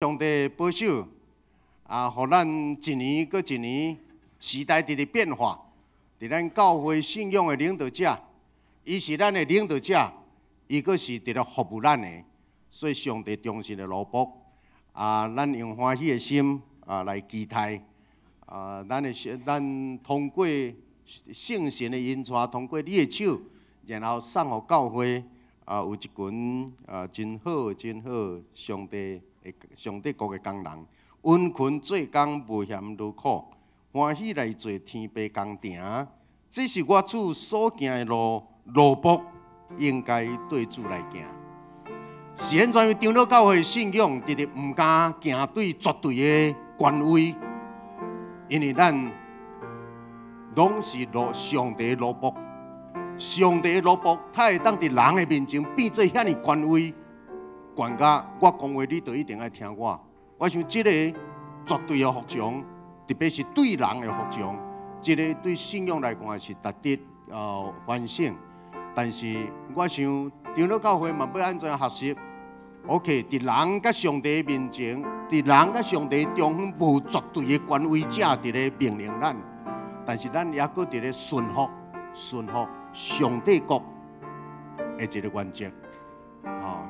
上帝保守互咱一年搁一年，时代直直变化。伫咱教会信仰的领导者，伊是咱的领导者，伊搁是直直服务咱的，所以上帝忠心的奴仆咱用欢喜的心来期待咱通过圣神的引带，通过你的手，然后送互教会有一群真好真好上帝国的工人，温困做工无嫌劳苦，欢喜来做天父工程。这是我主所行的路，奴仆应该对主来行。现在长老教会信仰，直直唔敢行对绝对的权威，因为咱拢是上帝的奴仆。上帝的奴仆，他会当伫人的面前变做遐尼权威。管家，我讲话你就一定要听我。我想这个绝对的服从，特别是对人的服从，这个对信仰来讲是值得反省。但是我想长老教会嘛要安怎学习 ？OK， 伫人甲上帝面前，伫人甲上帝中间无绝对的权威者伫咧命令咱，但是咱也搁伫咧顺服上帝国的一个原则。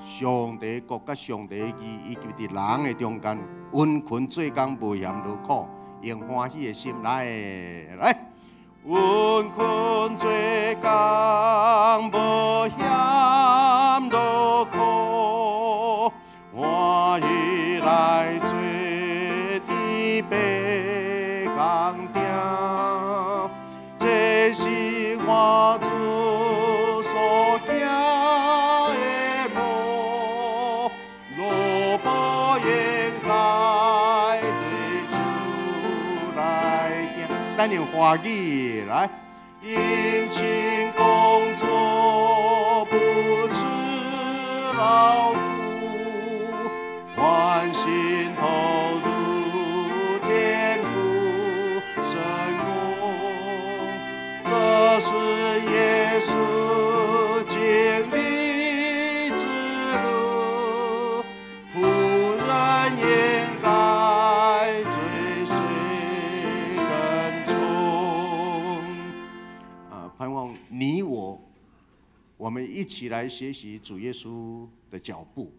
上帝国甲上帝的义，以及伫人的中间，温困做工无嫌劳苦，用欢喜的心来，温困做工无嫌劳苦，欢喜来做天父工程，这是我主所行。咱用华语来，殷勤工作不辞劳苦，欢心投入天父神功，这是耶稣经历之路，仆人应该追随。盼望你我们一起来学习主耶稣的脚步。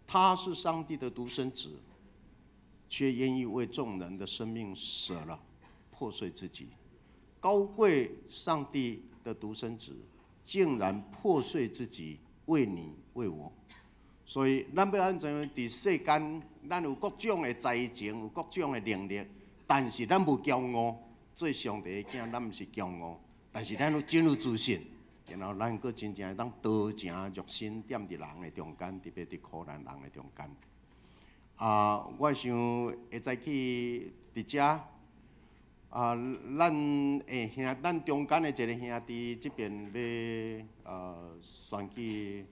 他是上帝的独生子，却愿意为众人的生命舍了，破碎自己。高贵上帝的独生子，竟然破碎自己，为你为我。所以，咱要安怎伫世间，咱有各种的才情，有各种的能力，但是咱无骄傲。做上帝的囝，咱毋是骄傲，但是咱真有自信，然后咱阁真正会当道成肉身，踮伫人的中间，特别伫苦难人的中间。我想会再去伫遮咱中间的一个兄弟这边要选举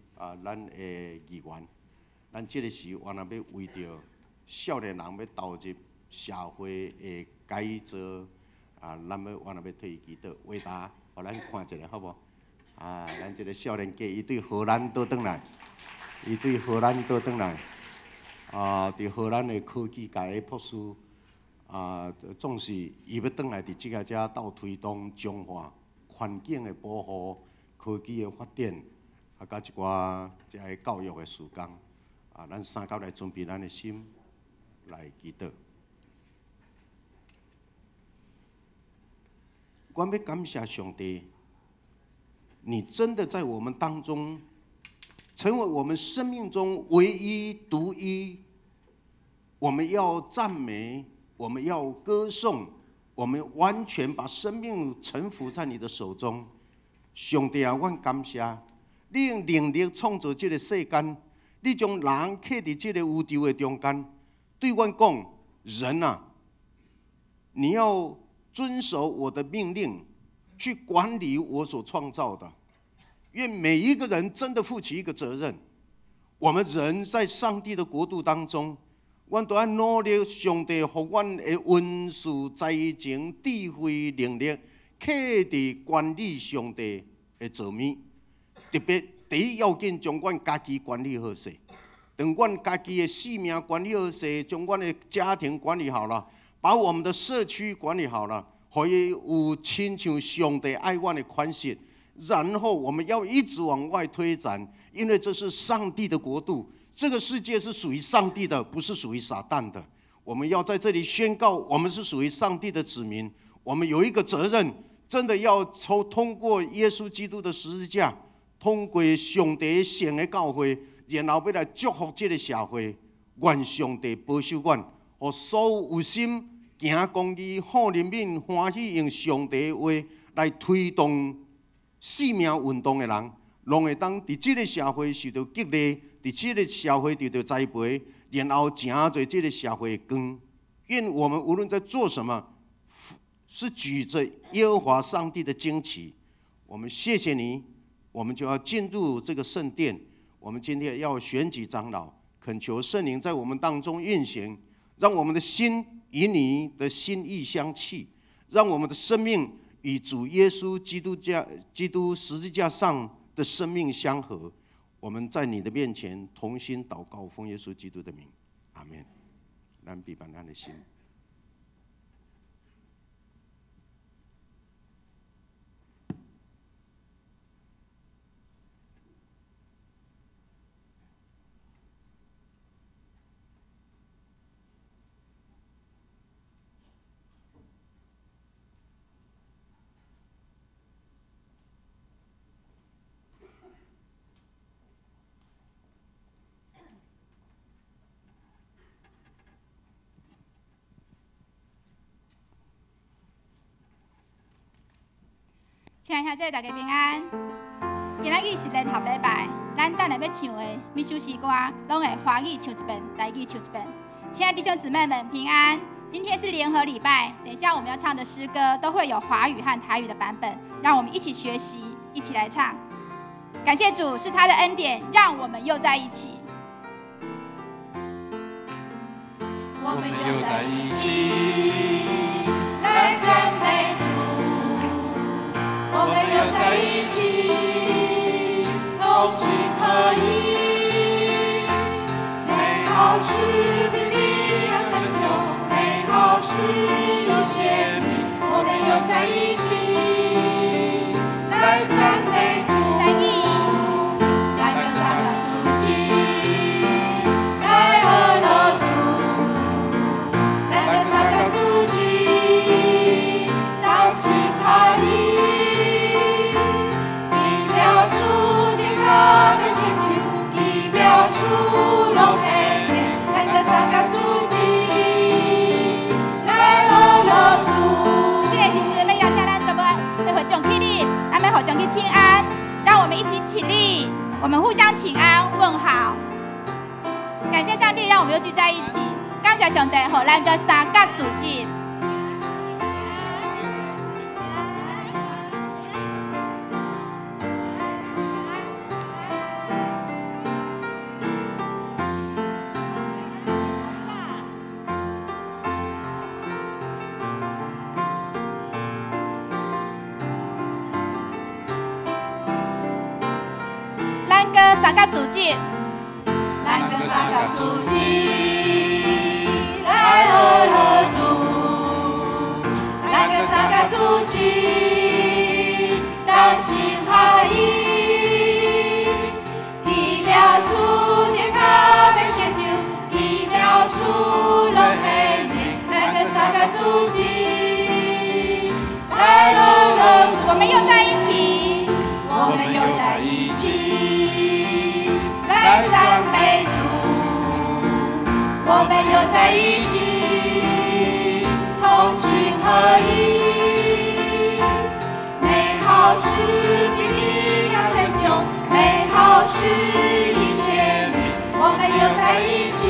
咱的议员，咱这个时原来要为着少年人要投入社会的改造。咱要替伊祈祷，伟大，互咱看一下好无？咱这个少年家，伊对荷兰倒转来，伫荷兰的科技界的博士，总是伊要转来伫即个遮斗推动中华环境的保护、科技的发展，甲一寡即个教育的事工，咱三甲来准备咱的心来祈祷。我要感谢上帝，你真的在我们当中，成为我们生命中唯一独一。我们要赞美，我们要歌颂，我们完全把生命臣服在你的手中。上帝啊，我感谢你用能力创造这个世间，你将人刻伫这个宇宙的中间。对我讲，人啊，你要遵守我的命令，去管理我所创造的。愿每一个人真的负起一个责任。我们人在上帝的国度当中，我们都要努力，上帝给我们的恩赐、才情、智慧、能力，刻伫管理上帝的造物。特别第一要紧，将我家己管理好势。等阮家己的性命管理好势，将阮的家庭管理好了，把我们的社区管理好了，可以有亲像上帝爱阮的款式。然后我们要一直往外推展，因为这是上帝的国度，这个世界是属于上帝的，不是属于撒旦的。我们要在这里宣告，我们是属于上帝的子民。我们有一个责任，真的要通过耶稣基督的十字架，通过上帝圣的教会，然后要来祝福这个社会。愿上帝保守阮，和所有有心行公义、好人民、欢喜用上帝的话来推动生命运动的人，拢会当伫这个社会受到激励，伫这个社会得到栽培，然后成做这个社会的光。愿我们无论在做什么，是举着耶和华上帝的旌旗。我们谢谢你，我们就要进入这个圣殿。我们今天要选举长老，恳求圣灵在我们当中运行，让我们的心与你的心意相契，让我们的生命与主耶稣基督十字架上的生命相合。我们在你的面前同心祷告，奉耶稣基督的名，阿们。咱必把咱的心。亲爱兄弟，大家平安。今仔日是联合礼拜，咱等下要唱的每首诗歌，拢会华语唱一遍，台语唱一遍。亲爱的弟兄姊妹们，平安！今天是联合礼拜，等一下我们要唱的诗歌都会有华语和台语的版本，让我们一起学习，一起来唱。感谢主，是他的恩典，让我们又在一起。我们又在一起，来赞美主。我们又在一起，同心合一，美好事必定要成就，美好事有显明。我们又在一起，来赞美主，来歌颂他主基，来和乐主，来歌颂他主基，同心合一。互相去请安，让我们一起起立，我们互相请安问好。感谢上帝，让我们又聚在一起。感谢上帝，互咱个三角组织。三角组织，咱个三角组织，来和乐主，咱个三角组织，同心合一，奇妙事天下要成就，奇妙事拢会明。咱个三角组织，来和乐主，我们又在一起，我们又在一起。来赞美主，我们又在一起，同心合一，美好事必定要成就，美好事已显明。我们又在一起，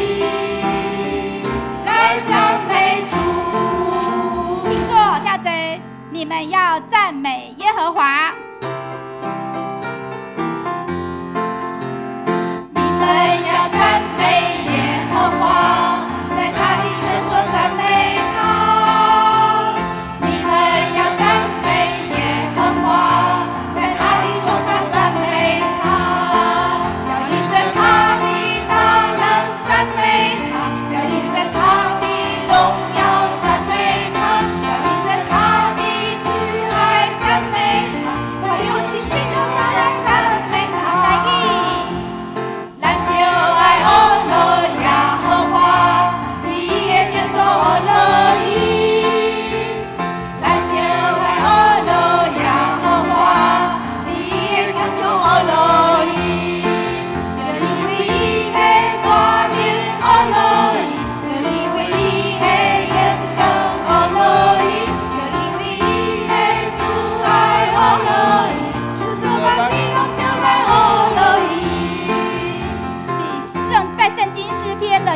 来赞美主。请坐，下贼，你们要赞美耶和华。赞美耶和华，在他的圣所赞美他。你们要赞美耶和华，在他的穹苍赞美他。要因着他的大能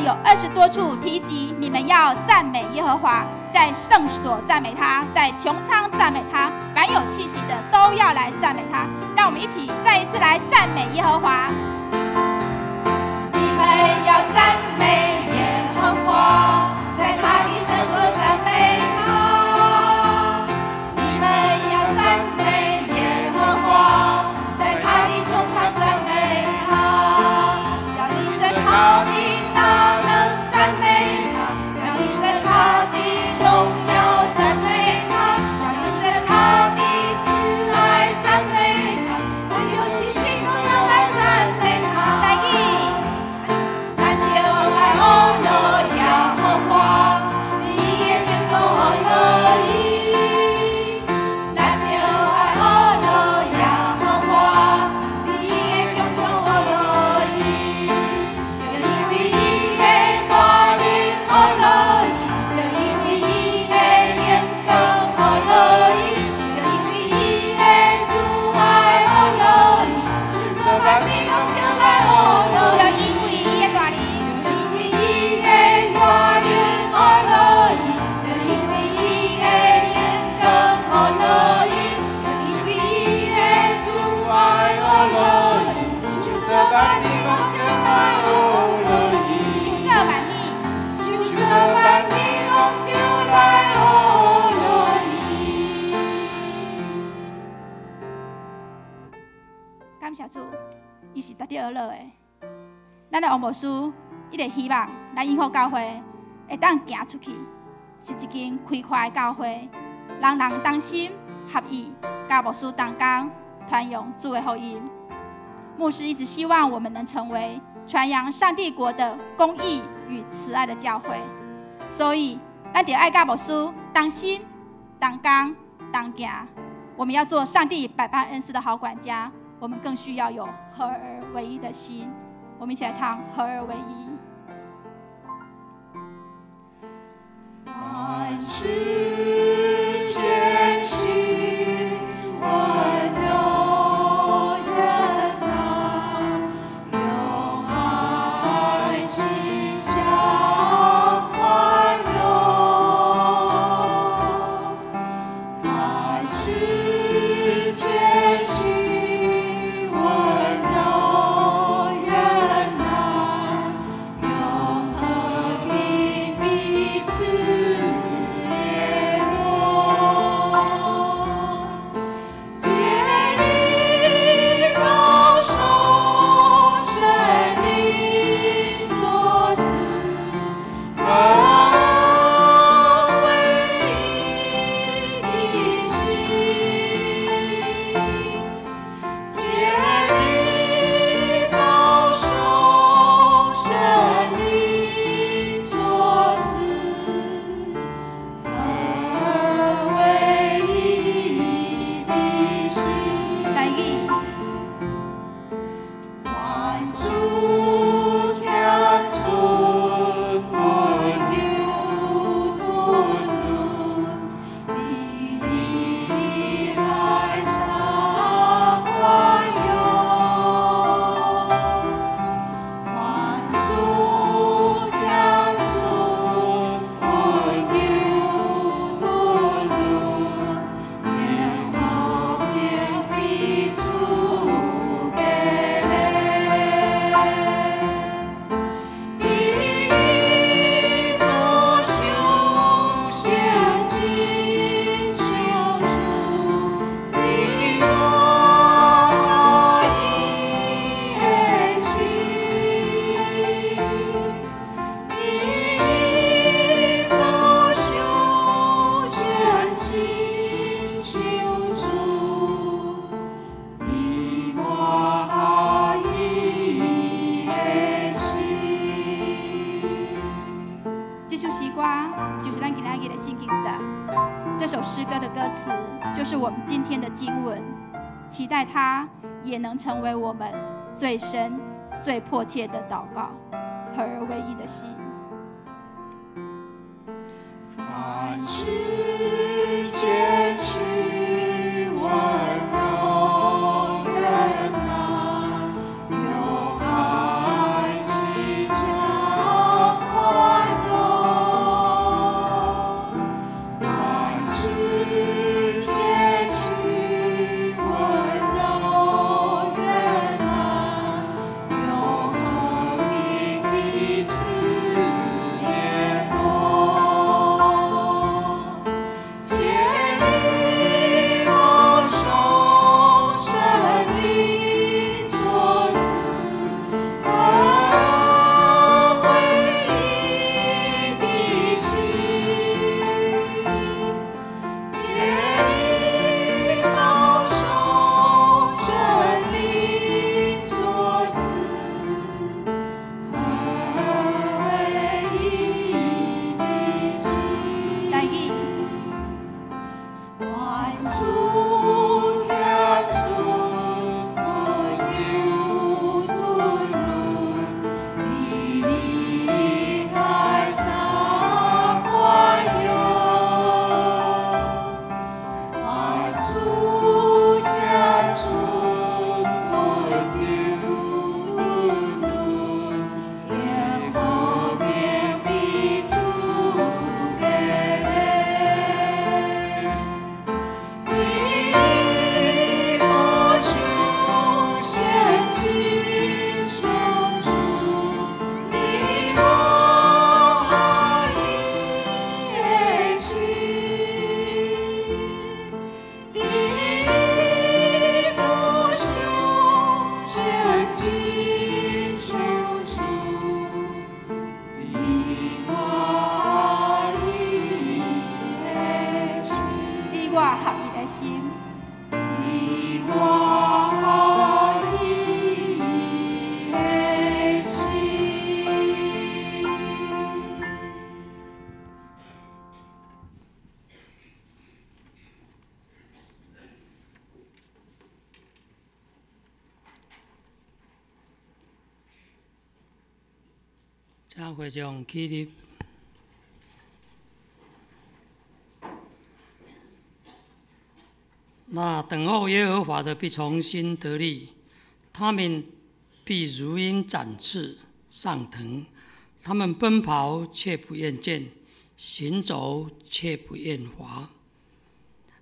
有20多处提及你们要赞美耶和华，在圣所赞美他，在穹苍赞美他，凡有气息的都要来赞美他。让我们一起再一次来赞美耶和华。你们要赞美耶和华，在他的圣所赞美他。你们要赞美耶和华，在他的穹苍赞美他。要你在他的大能赞美他，要你在他的荣耀赞美他，要你在他的慈爱赞美他，凡有气息都要来赞美他。来一咱就爱欧乐耶和华，你的心中欧乐伊。咱就爱欧乐耶和华，你的胸中欧乐伊。就因为伊的大能欧乐伊，就因为伊的严格欧乐伊，就因为伊的慈爱欧乐伊，使这万民拢就来欧乐伊。就因为伊的大能，就因为伊的大能欧乐伊，就因为伊的严格欧乐伊，就因为伊的慈爱欧乐伊，使这万民拢就来欧乐伊，行这万米，使这万民拢就来欧乐伊。感谢主，伊是值得而乐的。咱的王牧师一直希望咱永福教会会当行出去，是一间开阔的教会，人人同心合意，甲牧师同工传扬主的福音。牧师一直希望我们能成为传扬上帝国的公义与慈爱的教会，所以咱就爱甲牧师同心、同工、同行。我们要做上帝百般恩赐的好管家，我们更需要有合而为一的心。我们一起来唱《合而为一》。凡事谦虚，温柔忍耐，用爱心相宽容。凡事谦虚，温柔忍耐，用和平彼此接纳，竭力保守生灵所思，合为一的心，竭力保守生灵所思，合为一的心。来一，万事谦顺，温柔敦伦，你的爱上宽容。万事谦顺，温柔敦伦，愿和平彼此给力。第一步修先心修思，你我合一的心。第一步修先心修思，你我合一的心。这首诗歌就是咱今天的信经赞。这首诗歌的歌词就是我们今天的经文，期待它也能成为我们最深、最迫切的祷告，合而为一的心。凡事谦虚，温柔忍耐，用爱心相请会众起立。那等候耶和华的必重新得力，他们必如鹰展翅上腾，他们奔跑却不厌倦，行走却不厌乏。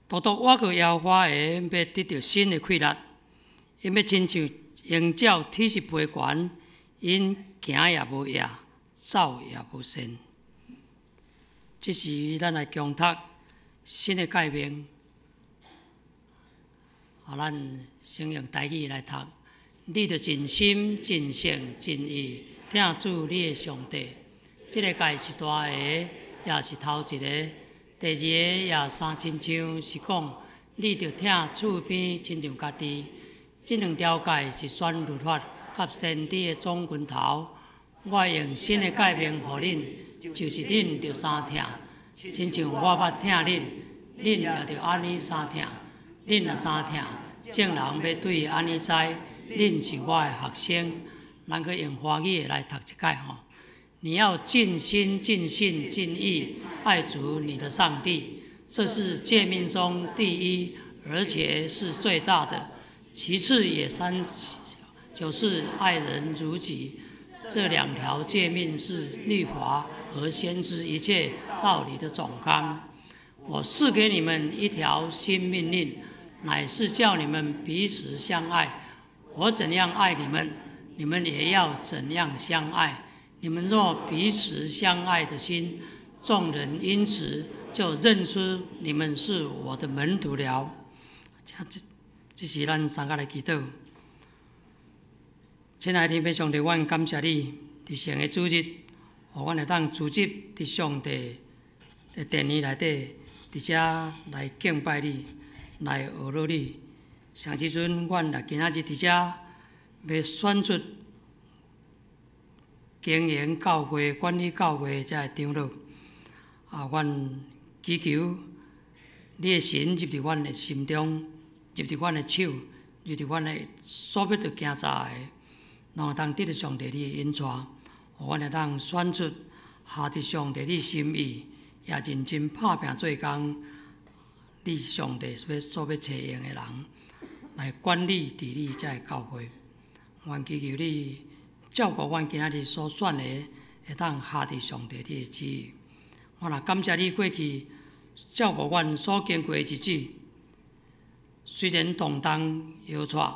独独我个耶和华的要得到新的气力，因要亲像鹰鸟体势飞悬，因行也无野，走也无闲。这是咱来强读新的界面。咱先用台语来读，你着尽心、尽性、尽意听主你的上帝。这个界是大个，也是头一个；第二个也三亲像是讲，你着听厝边亲像家己。这两条界是选律法甲先知的总拳头。我用新的界面予恁，就是恁着三听，亲像我捌听恁，恁也着安尼三听。恁若三听，众人要对安尼知，恁是我的学生。咱去用华语来读一解吼。你要尽心、尽性、尽意爱主你的上帝，这是诫命中第一，而且是最大的。其次也就是爱人如己。这两条诫命是律法和先知一切道理的总纲。我赐给你们一条新命令，乃是叫你们彼此相爱。我怎样爱你们，你们也要怎样相爱。你们若彼此相爱的心，众人因此就认出你们是我的门徒了。这是咱三个来祈祷。亲爱的天父上帝，阮感谢你，伫神的主日，互阮会当组织伫上帝的殿宇内底，伫遮来敬拜你，来学习你。上时阵，阮来今仔日伫遮要选出经营教会、管理教会遮个长老。阮祈求你的神入伫阮的心中，入伫阮的手，入伫阮的所要着行查的，拢会当得到上帝你的引带，互阮会当选出下伫上帝你心意，也认真拍拼做工。你是上帝所要找用的人，来管理治理遮个教会。阮祈求你照顾阮今仔日所选的，会当下伫上帝你的旨意。我也感谢你过去照顾阮所经过的日子，虽然动荡摇拽，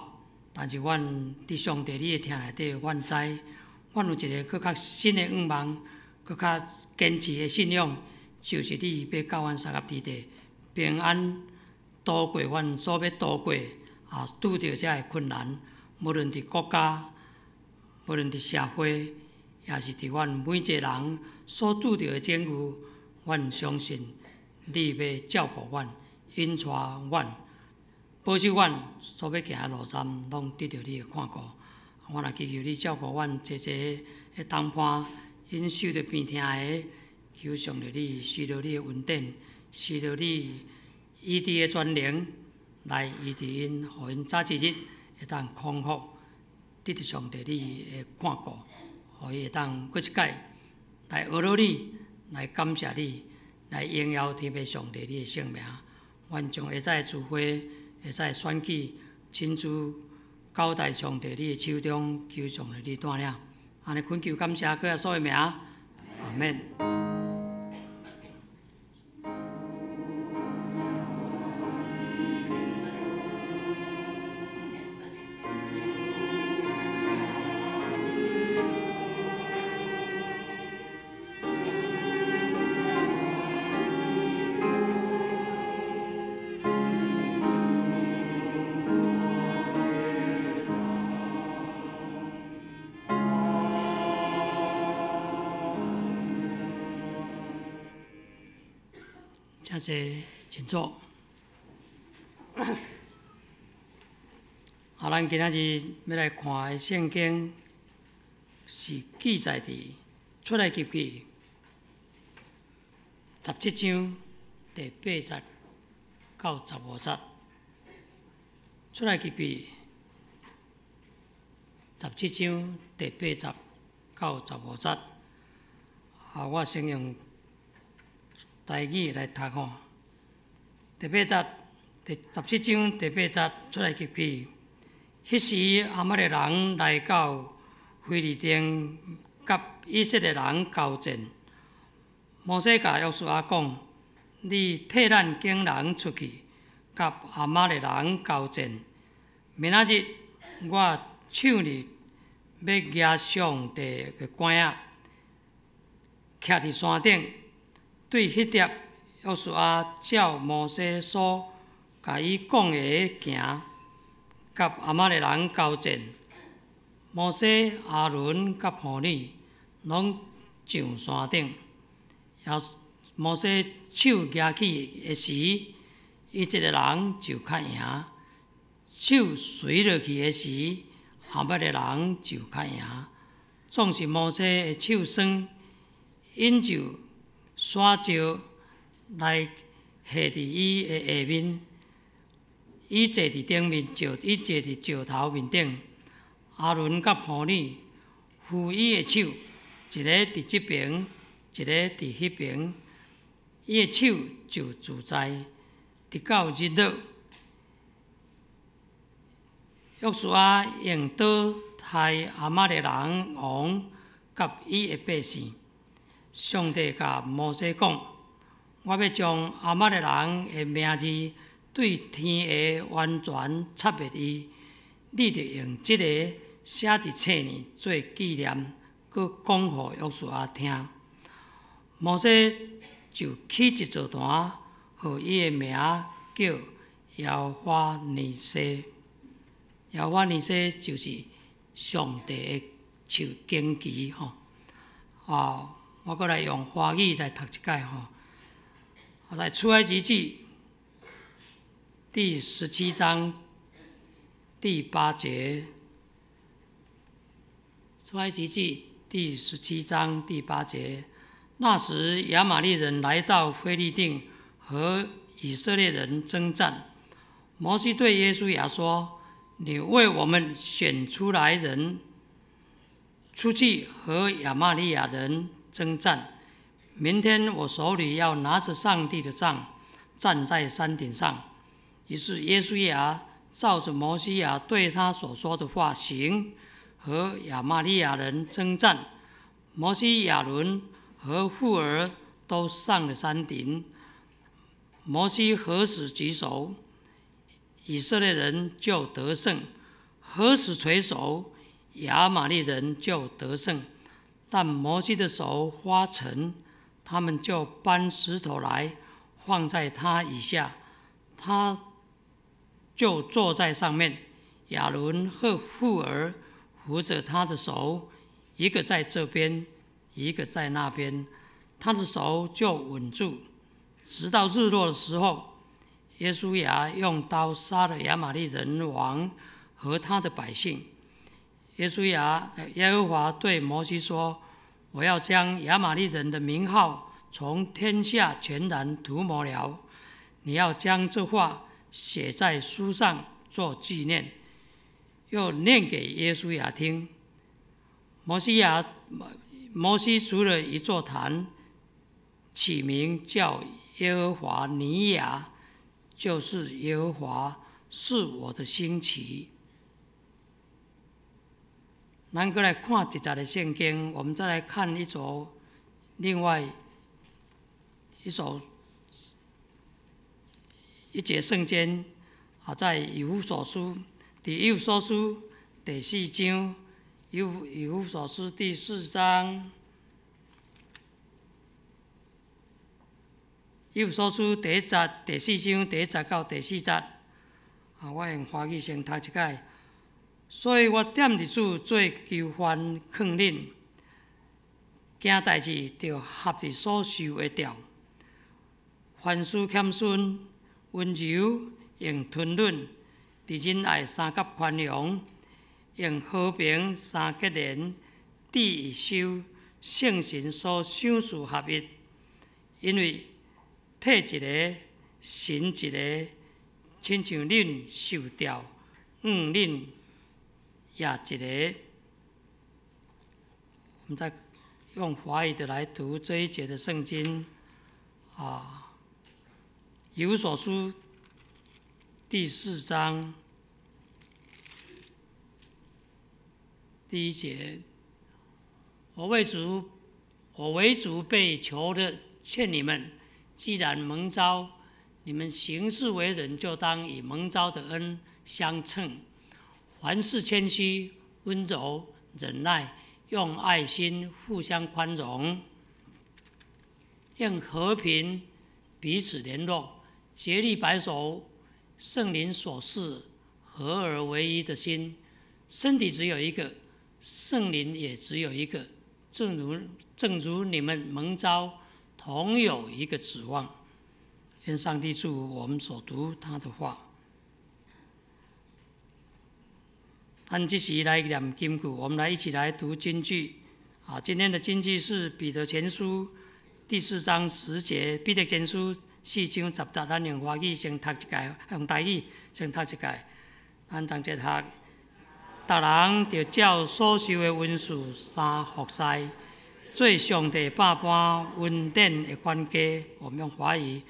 但是阮伫上帝你的听内底，阮知阮有一个更较新的愿望，更较坚持的信仰，就是你要教阮三合之地平安度过阮所要度过，拄着遮个困难，无论伫国家，无论伫社会，也是伫阮每一个人所拄着的境遇，阮相信你要照顾阮，引带阮，保守阮所要行的路站，拢得到你的看顾。我也祈求你照顾阮一个同伴，因受着病痛的，求上帝你施了你的恩典，施了你医治的专灵，来医治因，互因早一日会当康复，得到上帝你的看顾，互伊会当过一届来学习你，来感谢你，来荣耀天父上帝你的圣名。阮将下早聚会，下早选举，亲自交代上帝你的手中，求上帝你带领。安尼恳求感谢，各所有名，阿免。谢谢，请坐。咱今仔日要来看的圣经是记载伫出埃及记17章第8节到15节。出埃及记17章第8节到15节。我先用台语来读吼。第8节，第17章第8节出来记起。迄时，亚玛力人来到非利丁，甲以色列人交战。摩西甲约书亚讲：“你替咱经人出去，甲亚玛力人交战。明仔日，我手里要举上帝的杆仔，徛伫山顶，对迄碟约书亚照摩西所甲伊讲的行。”甲亚玛力人交战，摩西、阿伦甲妇女拢上山顶。摩西手举起的时，以色列人就较赢；手垂落去的时，亚玛力人就较赢。总是摩西的手酸，因就山石来下伫伊的下面。伊坐伫顶面，伊坐伫石头面顶。阿伦甲妇女扶伊的手，一个伫即边，一个伫迄边，伊的手就自在。直到日落，约书亚用刀杀亚玛力人王甲伊的百姓。上帝甲摩西讲：“我要将亚玛力人的名字。”对天下完全插灭伊，你着用即个写伫册呢做纪念，佮讲互约书亚听。摩西就起一座坛，互伊的名叫耶和华尼西。耶和华尼西就是上帝的手荆棘吼。我搁来用华语来读一解吼。在出埃及记。第17章第8节，出埃及记第17章第8节。那时，亚玛力人来到非利定，和以色列人征战。摩西对约书亚说：“你为我们选出来人，出去和亚玛利亚人征战。明天我手里要拿着上帝的杖，站在山顶上。”于是约书亚照着摩西亚对他所说的话行，和亚玛利亚人征战。摩西、亚伦和户尔都上了山顶。摩西何时举手，以色列人就得胜；何时垂手，亚玛利人就得胜。但摩西的手发沉，他们就搬石头来放在他以下，他就坐在上面。亚伦和户尔扶着他的手，一个在这边，一个在那边，他的手就稳住。直到日落的时候，约书亚用刀杀了亚玛利人王和他的百姓。耶和华对摩西说：“我要将亚玛利人的名号从天下全然涂抹了。你要将这话写在书上做纪念。”又念给约书亚听。摩西筑了一座坛，起名叫耶和华尼亚，就是耶和华是我的兴起。咱过来看一节的圣经，我们再来看另外一节圣经，在以弗所书，以弗所书第4章，以弗所书第4章，以弗所书第4章第1节到第4节，我用华语先读一解。所以我点日子做求欢劝恁，件代志就合伫所受的调。凡事谦逊、温柔，用吞忍，伫仁爱三甲宽容，用和平三结连，抵受圣神所赏赐合一。因为体一个，神一个，亲像恁受调，恁也一个。我们再用华语的来读这一节的圣经以弗所书第4章第1节，我为主被囚的劝你们，既然蒙召，你们行事为人，就当以蒙召的恩相称。凡事谦虚、温柔、忍耐，用爱心互相宽容，用和平彼此联络，竭力白守圣灵所示合而为一的心。身体只有一个，圣灵也只有一个，正如你们蒙召，同有一个指望。愿上帝祝福我们所读他的话。按这时来念金句，我们来一起来读金句。今天的金句是彼得前书第4章10节。彼得前书4章10节，咱用华语先读一届，用台语先读一届。咱同齐读。逐人着照所受的恩赐三服侍，做上帝百般恩典的管家。我们用华语，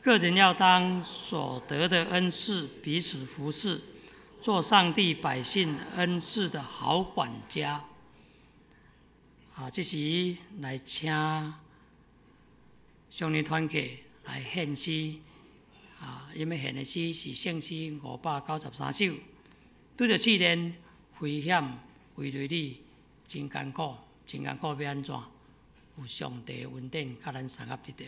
个人要当所得的恩赐彼此服侍，做上帝百姓恩赐的好管家。这时来请少年团契来献诗。因为献的诗是圣诗593首。拄着试炼、危险、为着你，真艰苦，真艰苦要安怎？有上帝的恩典，甲咱相合伫地。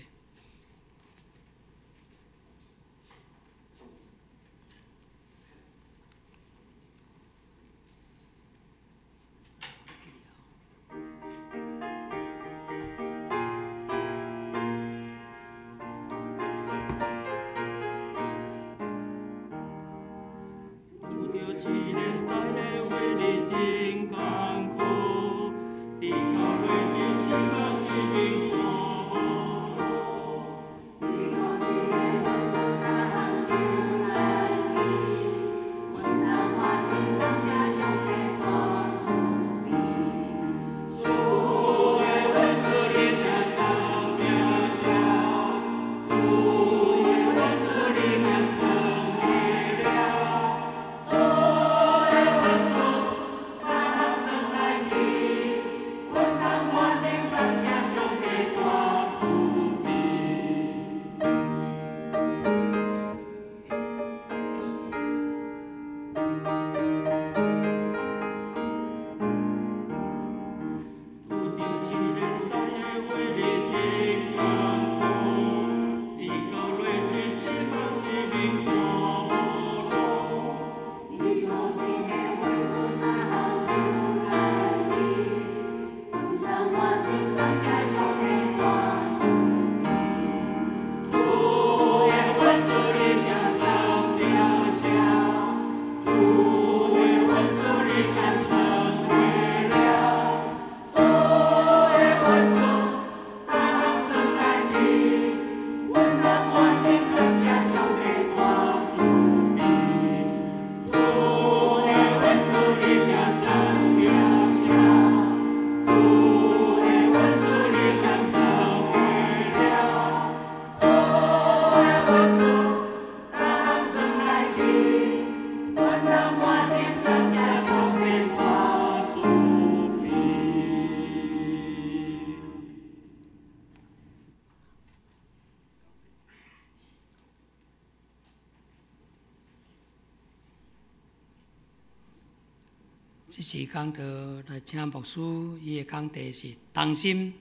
这时讲到来请牧师，伊的讲题是同心、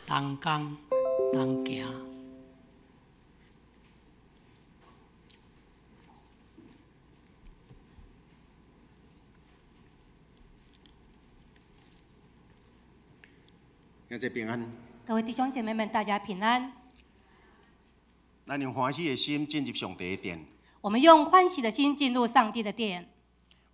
同工、同行。大家平安。各位弟兄姐妹们，大家平安。咱用欢喜的心进入上帝的殿。我们用欢喜的心进入上帝的殿。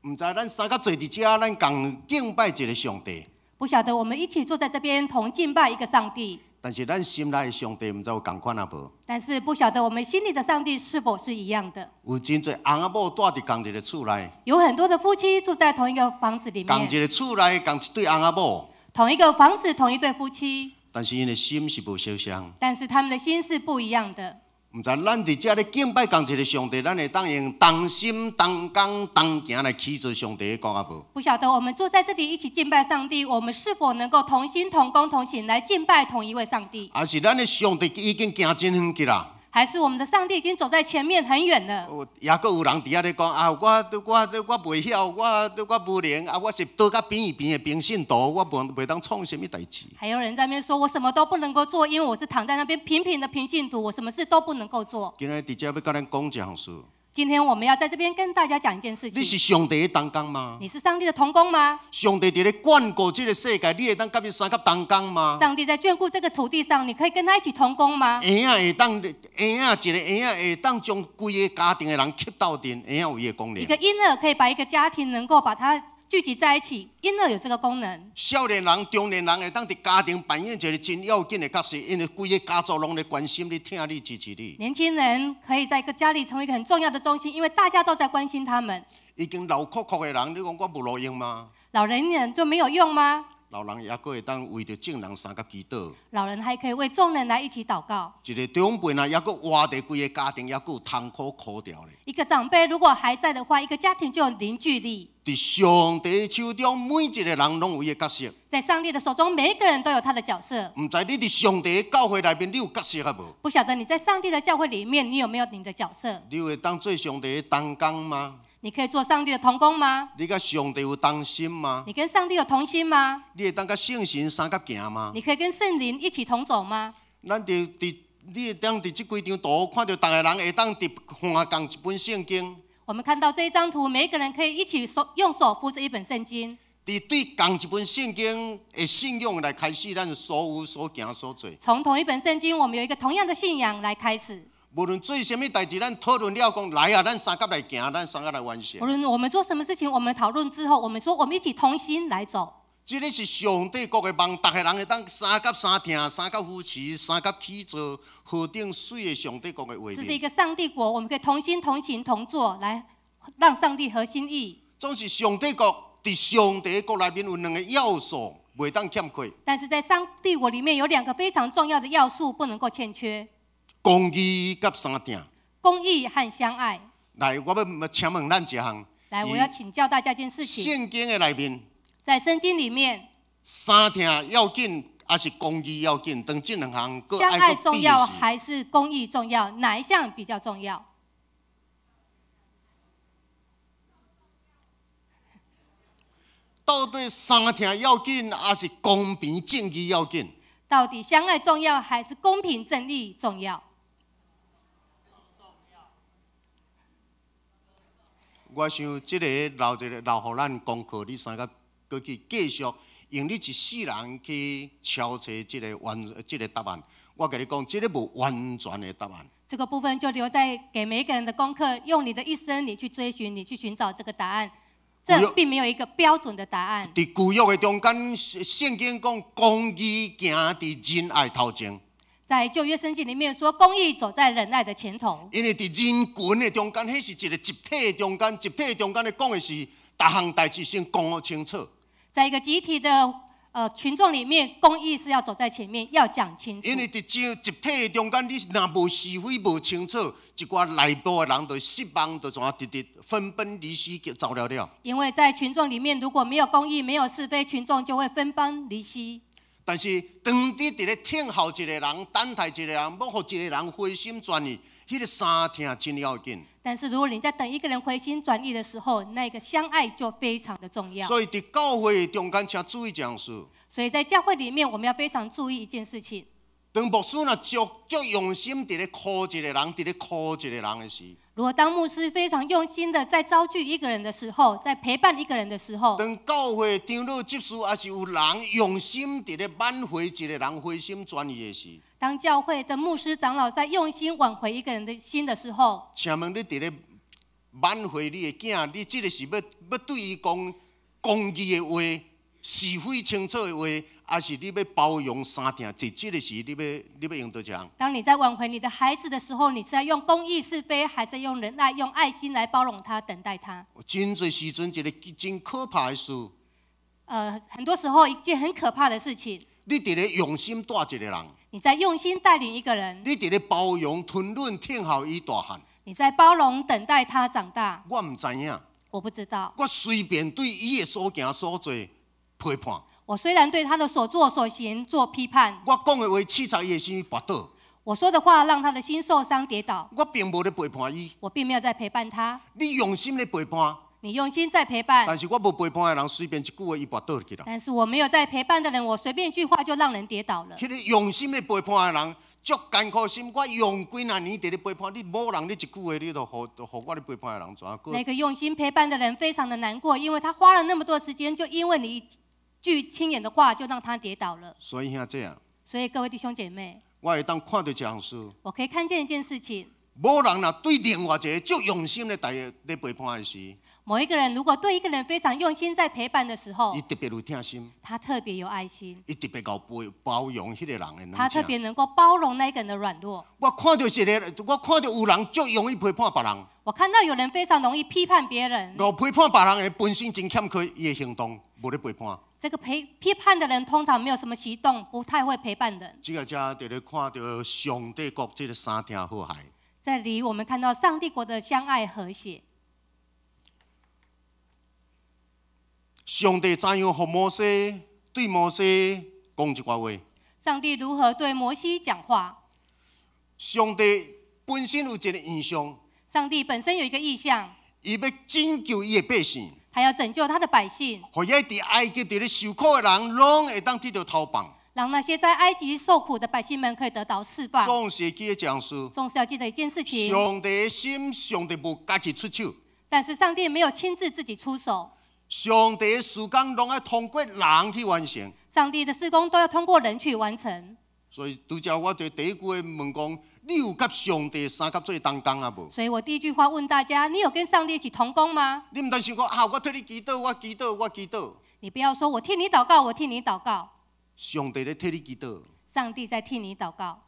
唔知咱三个坐伫遮，咱共敬拜一个上帝。不晓得我们一起坐在这边同敬拜一个上帝。但是咱心内的上帝唔知有共款啊无？但是不晓得我们心里的上帝是否是一样的？有真侪翁仔某住伫同一个厝内。有很多的夫妻住在同一个房子里面。同一个厝内，共一对翁仔某。同一个房子，同一对夫妻，但是因的心是无相像。但是他们的心是不一样的。毋知咱伫遮咧敬拜同一个上帝，咱会当用同心、同工、同行来起做上帝的国啊无？不晓得我们坐在这里一起敬拜上帝，我们是否能够同心同工同行来敬拜同一位上帝？还是咱的上帝已经行真远去啦？还是我们的上帝已经走在前面很远了？也阁有人伫遐咧讲啊，我袂晓，我无能啊，我是倒甲边的平信徒，我袂当创什么代志。还有人在那边说我什么都不能够做，因为我是躺在那边平平的平信徒，我什么事都不能够做。今日伫遮要甲咱讲一项事。今天我们要在这边跟大家讲一件事情。你是上帝的同工吗？你是上帝的同工吗？上帝伫咧眷顾这个世界，你会当甲伊三甲同工吗？上帝在眷顾这个土地上，你可以跟他一起同工吗？会会当一个会当将规个家庭的人吸到阵，会有伊的功能。一个婴儿可以把一个家庭能够把它聚集在一起，婴儿有这个功能。少年人、中年人会当伫家庭扮演一个真要紧的角色，因为规个家族拢咧关心你、听你、支持你。年轻人可以在一个家里成为一个很重要的中心，因为大家都在关心他们。已经老哭哭的人，你讲我无路用吗？老人就没有用吗？老人也阁会当为着众人三甲祈祷。老人还可以为众人来一起祷告。一个长辈呢，也阁活伫规个家庭，也阁有痛苦苦调咧。一个长辈如果还在的话，一个家庭就有凝聚力。伫上帝手中，每一个人拢有伊的角色。在上帝的手中，每一个人都有他的角色。唔知你伫上帝的教会内面，你有角色啊无？不晓得你在上帝的教会里面，你有没有你的角色？你会当做上帝的同工吗？你可以做上帝的同工吗？你甲上帝有同心吗？你跟上帝有同心吗？你会当甲圣神三甲行吗？你可以跟圣灵一起同走吗？咱你会当伫即几张图看到，逐个人会当伫看共一本圣经。我们看到这一张图，每一个人可以一起用手扶着一本圣经。伫对共一本圣经的信仰来开始，咱所有所行所做。从同一本圣经，我们有一个同样的信仰来开始。无论做什么代志，咱讨论了讲来啊，咱三甲来行，咱三甲来完成。无论我们做什么事情，我们讨论之后，我们说我们一起同心来走。这个是上帝国的梦，逐个人会当三甲三听，三甲扶持，三甲起做，何等水的上帝国的话题。这是一个上帝国，我们可以同心同行同做，来让上帝合心意。总是上帝国，伫上帝国内面有两个要素，袂当欠缺。但是在上帝国里面有两个非常重要的要素不能够欠缺：公义甲三听。公义和相爱。来，我要请问咱一项。来，我要请教大家一件事情。圣经的内面，在圣经里面，三听要紧，还是公义要紧？当这两项，相爱重要还是公义重要？哪一项比较重要？到底三听要紧，还是公平正义要紧？到底相爱重要还是公平正义重要？我想这个留互咱功课，你三个过去继续用你一世人去敲找这个答案。我跟你讲，这个无完全的答案。这个部分就留在给每一个人的功课，用你的一生，你去追寻，你去寻找这个答案。这并没有一个标准的答案。伫旧约的中间，圣经讲公义行伫仁爱头前。在旧约圣经里面说，公义走在忍耐的前头。因为伫人群的中间，迄是一个集体的中间，集体的中间咧讲的是，逐项代志先讲清楚。在一个集体的群众里面，公义是要走在前面，要讲清楚。因为伫集体的中间，你若无是非无清楚，一寡内部的人就失望，就怎啊直分崩离析，走了了。因为在群众里面，如果没有公义，没有是非，群众就会分崩离析。但是，当你伫咧听候一个人、等待一个人、要互一个人回心转意，迄个三听真要紧。但是，如果你在等一个人回心转意的时候，那个相爱就非常的重要。所以，伫教会中间，请注意这样事。所以在教会里面，我们要非常注意一件事情。当牧师若足用心伫咧靠一个人，伫咧靠一个人的时，如果当牧师非常用心的在招聚一个人的时候，在陪伴一个人的时候，当教会长老执事还是有人用心伫咧挽回一个人回心转意的时，当教会的牧师长老在用心挽回一个人的心的时候，请问你伫咧挽回你的囝，你这个是要对伊讲公义的话？是非清楚的话，还是你要包容三听？在这个时，你要用到这样。当你在挽回你的孩子的时候，你是要用公义是非，还是用仁爱、用爱心来包容他、等待他？真侪时阵，一个真可怕的事。很多时候一件很可怕的事情，你伫咧用心带一个人，你在用心带领一个人，你伫咧包容、吞忍、听候伊大汉。你在包容等待他长大。我唔知影，我不知道，我随便对伊的所行所做批判。我虽然对他的所作所行做批判，我讲的话刺插伊的心跌倒，我说的话让他的心受伤跌倒，我并无咧陪伴伊。我并没有在陪伴他。你用心咧陪伴，你用心在陪伴，但是我无陪伴的人，随便一句话伊跌倒去啦。但是我没有在陪伴的人，我随便一句话就让人跌倒了。迄个用心咧陪伴的人，足艰苦心。我用几啊年伫咧陪伴你，某人你一句话你就互我咧陪伴的人怎样？那个用心陪伴的人非常的难过，因为他花了那么多时间，就因为你一句轻言的话，就让他跌倒了。所以兄弟啊，所以各位弟兄姐妹，我会当看到一件事。我可以看见一件事情：某人若对另外一个足用心咧陪伴的时，某一个人如果对一个人非常用心在陪伴的时候伊，特别有疼心，他特别有爱心，伊特别够包容迄个人的软弱。他特别能够包容那个人的软弱。我看到我看到有人足容易陪伴别人，我看到有人非常容易批判别人，我陪伴别人的本身真欠缺伊的行动，无咧陪伴。这个批判的人通常没有什么行动，不太会陪伴人。这个遮伫咧看到上帝国这个三厅和谐。这里我们看到上帝国的相爱和谐。上帝怎样和摩西对摩西讲一句话？上帝如何对摩西讲话？上帝本身有一个意向，上帝本身有一个意向，伊要拯救伊的百姓，他要拯救他的百姓，互遐伫埃及伫咧受苦的人，拢会当得到逃放。让那些在埃及受苦的百姓们可以得到释放。总是记得讲述，总是要记得一件事情：上帝的心，上帝无家己出手，但是上帝没有亲自自己出手，上帝的事工拢要通过人去完成。上帝的事工都要通过人去完成。所以拄则我对第一句问讲：你有甲上帝三甲做同工啊无？所以我第一句话问大家：你有跟上帝一起同工吗？你毋通想讲啊，我替你祈祷，我祈祷，我祈祷。你不要说我替你祷告，我替你祷告。上帝咧替你祈祷，上帝在替你祷告，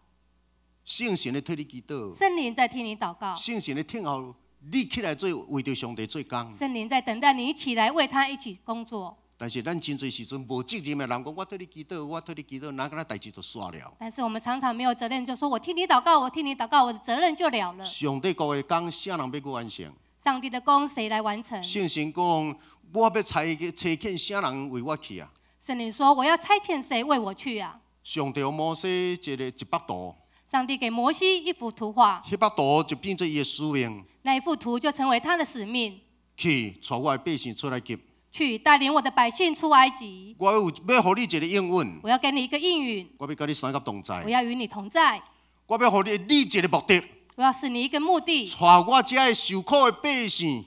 圣神咧替你祈祷，圣灵在替你祷告，圣神咧听候你起来做为着上帝做工。圣灵在等待你起来为他一起工作。但是咱真侪时阵无责任的人讲，我替你祈祷，我替你祈祷，哪敢那代志就煞了？但是我们常常没有责任，就说我替你祷告，我替你祷告，我的责任就了了。上帝国的工，啥人要去完成？上帝的工谁来完成？圣神讲，我要差遣啥人为我去啊？圣灵说：“我要差遣谁为我去啊上帝摩西一幅图，？”上帝给摩西一幅图画，迄幅图就变做伊的使命，那一幅图就成为他的使命，去带我的百姓出来及。去带领我的百姓出埃及。我要互你一个应允，我要给你一个应允，我要甲你三甲同在我。要与你同在，我要互你一个目的，我要使你一个目的，带我遮的受苦的百姓，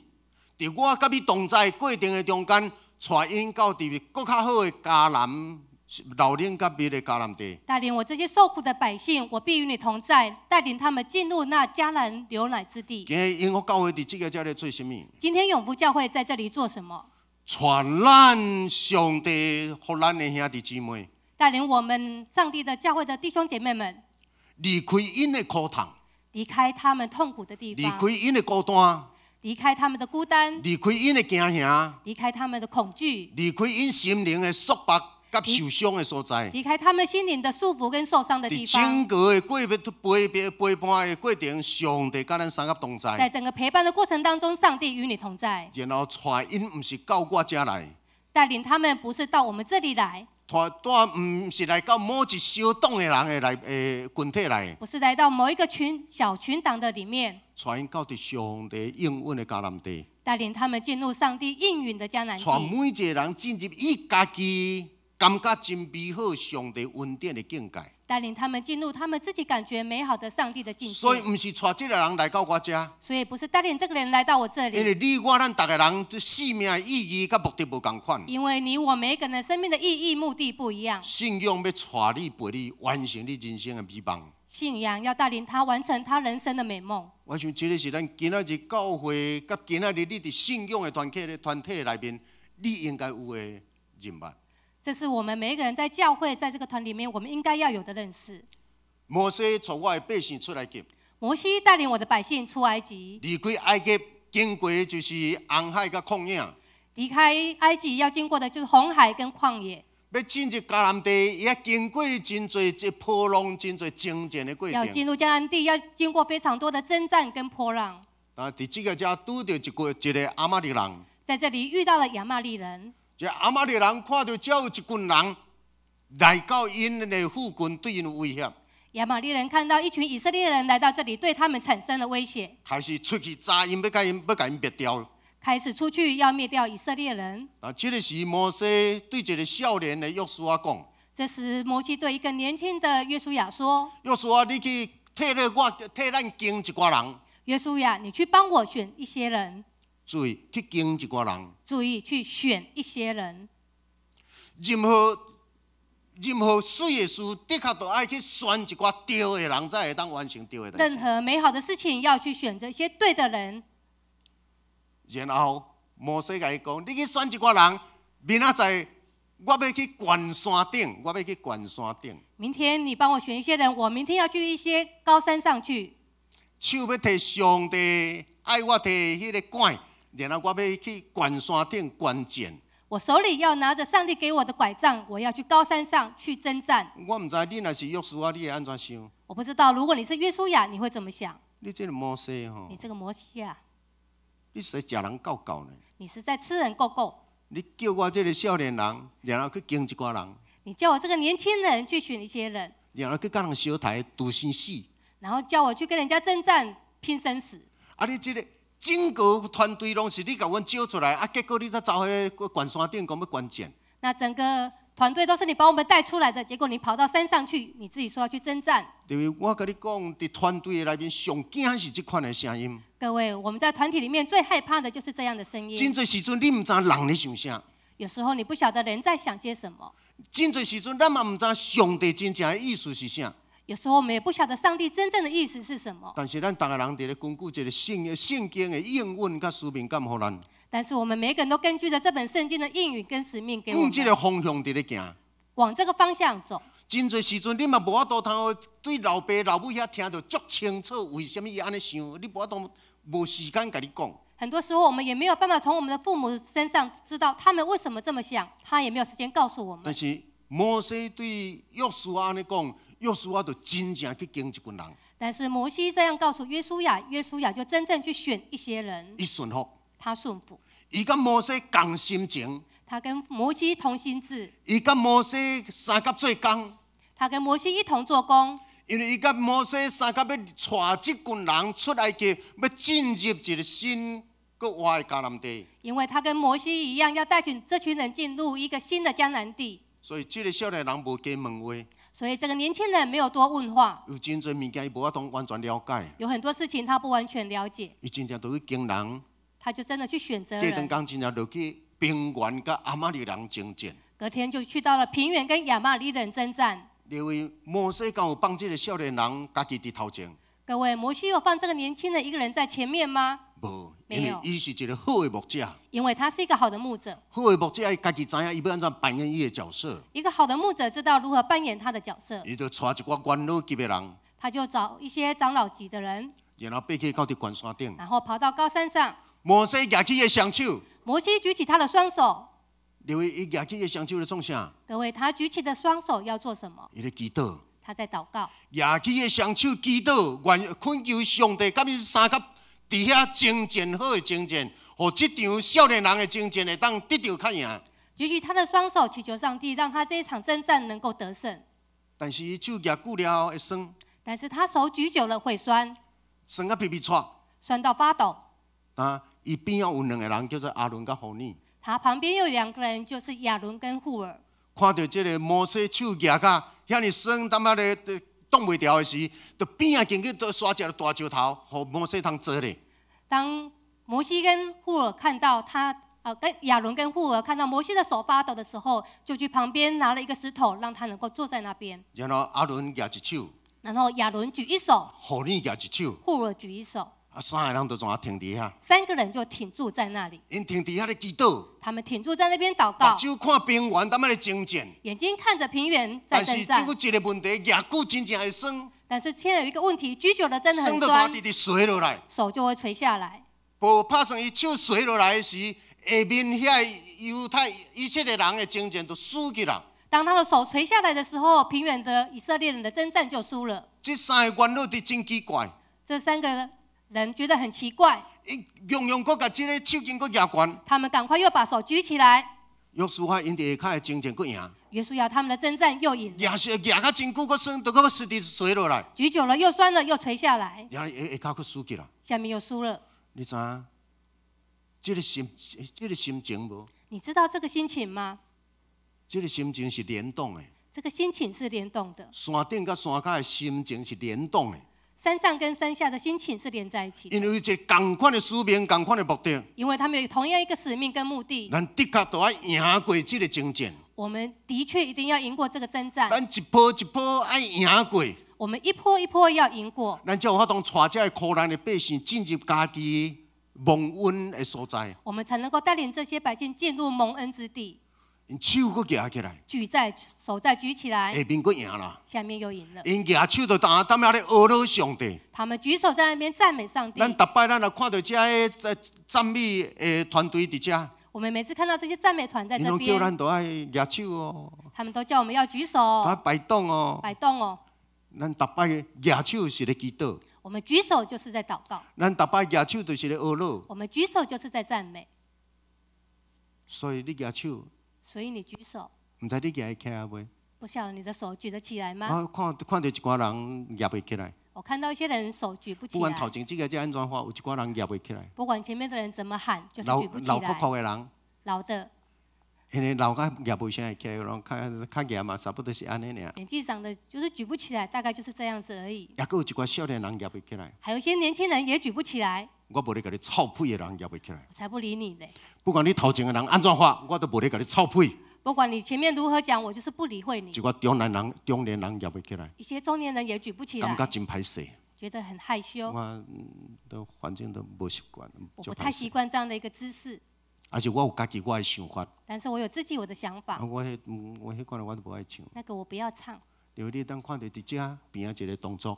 伫我甲你同在过程的中间，带因到伫更较好的迦南、老岭甲密的迦南地。带领我这些受苦的百姓，我必与你同在，带领他们进入那迦南流奶之地。今日永福教会伫这个遮咧做什么？今天永福教会在这里做什么？传咱上帝互咱的兄弟姊妹，带领我们上帝的教会的弟兄姐妹们，离开因的苦痛，离开他们痛苦的地离方，开因的孤单，离开他们的孤单，离开因的惊吓，离开他们的恐惧，离开因心灵的束缚甲受伤的所在。离开他们心灵的束缚跟受伤的地伫整方。个的陪伴的过程，上帝甲咱三甲同在。在整个陪伴的过程当中，上帝与你同在，然后带因毋是到我遮来，带领他们不是到我们这里来，毋是来到某一小党的人的群体来，不是来到某一个小群党的里面，带因到伫上帝应允的迦南地，带领他们进入上帝应允的迦南带地，每一个人进入伊家己感觉真美好上帝恩典的境界。带领他们进入他们自己感觉美好的上帝的境界。所以毋是带这个人来到我遮，所以不是带领这个人来到我这因为里，你我咱逐个人对生命的意义甲目的无共款。因为你我每一个人生命的意义、目的不一样。信仰要带你陪你完成你人生的美梦。信仰要带领他完成他人生的美梦。我想这个是咱今仔日教会，甲今仔日你伫信仰的团体内面，你应该有的人物。这是我们每一个人在教会，在这个团里面，我们应该要有的认识。摩西带我的百姓出来及，摩西带领我的百姓出埃及，离开埃及，经过就是红海甲旷野，离开埃及要经过的就是红海跟旷野，要进入迦南地，也经过真侪这波浪、真侪征战的过程。要进入迦南地，要经过非常多的征战跟波浪。啊，伫这个遮拄到一个亚玛力人，在这里遇到了亚玛力人，这亚玛力人看到只有一群人来到因的附近，对因有威胁，亚玛力人看到一群以色列人来到这里，对他们产生了威胁，开始出去炸因，要甲因灭掉。开始出去要灭掉以色列人。啊，这个时摩西对一个少年的约书亚讲：这时摩西对一个年轻的约书亚说：“约书亚，你去替咱经一寡人。”约书亚，你去帮我选一些人，注意去经一寡人。注意去选一些人。任何水的事，的确都爱去选一寡对的人，才会当完成对的代志。任何美好的事情，要去选择一些对的人。然后摩西甲伊讲：“你去选一寡人，明仔载我要去悬山顶，我要去悬山顶。明天你帮我选一些人，我明天要去一些高山上去。手要摕上帝爱我摕迄个拐，然后我要去悬山顶悬箭。我手里要拿着上帝给我的拐杖，我要去高山上去征战。我唔知你若是约书亚，你会安怎想？我不知道，如果你是约书亚，你会怎么想？你这个摩西吼，你这个摩西啊，你是在食人够够呢？你是在吃人够够。你叫我这个少年人，然后去经一寡人，你叫我这个年轻人去选一些人，然后去甲人相台赌生死。然后叫我去跟人家征战拼生死。啊，你这个整个团队拢是你甲阮招出来，啊，结果你才走去悬山顶，讲要关键。那整个团队都是你把我们带出来的，结果你跑到山上去，你自己说要去征战。因为我甲你讲，伫团队内面上惊是这款的声音。各位，我们在团体里面最害怕的就是这样的声音。真侪时阵你唔知人咧想啥，有时候你不晓得人在想些什么。真侪时阵咱嘛唔知上帝真正的意思是啥。有时候我们也不晓得上帝真正的意思是什么。但是咱逐个人伫咧根据一个圣经的应允甲使命感，互咱。但是我们每个人都根据着这本圣经的应允跟使命给我们，这个方向伫咧行，往这个方向走。真侪时阵你嘛无法度通对老爸老母遐听到足清楚，为什么伊安尼想？你无法度无时间甲你讲。很多时候我们也没有办法从我们的父母身上知道他们为什么这么想，他也没有时间告诉我们。但是摩西对约书亚安尼讲，约书亚就真正去经一群人。但是摩西这样告诉约书亚，约书亚就真正去选一些人。伊顺服，他顺服。伊甲摩西共心情。他跟摩西同心志。伊甲摩西三甲做工。他跟摩西一同做工。因为伊甲摩西三甲要带这群人出来去，要进入一个新搁活的迦南地。因为他跟摩西一样，要带领这群人进入一个新的迦南地。所以这个少年人无加问话。所以这个年轻人没有多问话。有真侪物件伊无法度完全了解。有很多事情他不完全了解。伊真正都去经人。他就真的去选择人。隔顿工真正就去平原甲亚玛力人征战。隔天就去到了平原跟亚玛力人征战。因为摩西敢有放这个少年人家己伫头前？各位，摩西有放这个年轻人一个人在前面吗？无，因为伊是一个好的牧者。因为他是一个好的牧者。好的牧者，伊家己知影伊要安怎扮演伊的角色。一个好的牧者知道如何扮演他的角色。伊就带一寡元老级的人。他就找一些长老级的人。然后爬去到伫悬山顶。然后跑到高山上。摩西举起伊的双手。摩西举起他的双手。因为伊举起伊的双手咧创啥？各位，他举起的双手要做什么？伊咧祈祷。他在祷告。举起伊的双手祈祷，愿恳求上帝甲伊三甲伫遐征战好的征战，互这场少年人的征战会当得到较赢。举起他的双手，祈求上帝让他这一场征战能够得胜。但是伊手举久了会酸。但是他手举久了会酸。酸到皮皮喘。酸到发抖。啊，伊边仔有两个人叫做阿伦甲胡尼。他旁边有两个人，就是亚伦跟户尔。看到这个摩西手举甲遐尼酸，淡仔咧挡袂牢的时，就边仔进去都刷一个大石头，互摩西通坐咧。当摩西跟户尔看到他，跟亚伦跟户尔看到摩西的手发抖的时候，就去旁边拿了一个石头，让他能够坐在那边。然后阿伦举一手。然后亚伦举一手。胡尼举一手。户尔举一手。三个人都怎啊停伫遐？三个人就挺住在那里。因停伫遐咧祈祷。他们挺住在那边祷告。目睭看平原，淡仔咧征战。眼睛看着平原在征战。但是只有一个问题，举久真正会酸。但是现在有一个问题，举久了真的很酸。酸到直直垂落来。手就会垂下来。无拍算伊手垂落来的时，下面遐犹太以色列人的征战就输去啦。当他的手垂下来的时候，平原的以色列人的征战就输了。这三个元老就真奇怪，这3个人觉得很奇怪，伊用搁甲这个手巾搁举悬，他们赶快又把手举起来。约书亚因伫下骹的征战搁赢，约书亚他们的征战又赢了，举较真久，搁算，就搁实地垂落来，举久了又酸了，又垂下来，然后下骹搁输去啦。下面又输了。你知影？这个心情无？你知道这个心情吗？这个心情是联动的，这个心情是联动的，山顶甲山脚的心情是联动的。山上跟山下的心情是连在一起的，因为一个同款的使命、同款的目的，因为他们有同样一个使命跟目的。咱的确都要赢过这个征战。我们的确一定要赢过这个征战，咱一波一波要赢过，我们一波一波要赢过，咱才有法通带这苦难的百姓进入家己蒙恩的所在。我们才能够带领这些百姓进入蒙恩之地。因手搁举起来，手再举起来，下面搁赢啦。下面又赢了。因举手就当踮遐咧阿罗上帝。他们举手在那边赞美上帝。咱逐摆咱也看到这个赞美的团队伫遮。我们每次看到这些赞美团在这边，因拢叫咱都爱举手哦。他们都叫我们要举手，都摆动哦。摆动哦。咱逐摆举手是咧祈祷。我们举手就是在祷告。咱逐摆举手就是咧阿罗。我们举手就是在赞美。所以你举手。所以你举手。唔知你举得起来袂？不晓得你的手举得起来吗？我看到一寡人举袂起来。我看到一些人手举不起来。不管头前这个安怎法，有一寡人举袂起来。不管前面的人怎么喊，就是举不起来。老国国的人。老的。因为老甲举袂啥会起来，人较举嘛，差不多是安尼尔。年纪长的就是举不起来，大概就是这样子而已。也有一寡少年人举袂起来。还有一些年轻人也举不起来。我无咧甲你臭屁的人举袂起来。我才不理你嘞！不管你头前的人安怎法，我都无咧甲你臭屁。不管你前面如何讲，我就是不理会你。一个中年人举袂起来。一些中年人也举不起来。感觉真歹势。觉得很害羞。我都反正都无习惯。我不太习惯这样的一个姿势。而且我有家己我的想法。但是我有自己我的想法。我迄款我都无爱唱。那个我不要唱。因为你当看到伫遮边仔一个动作。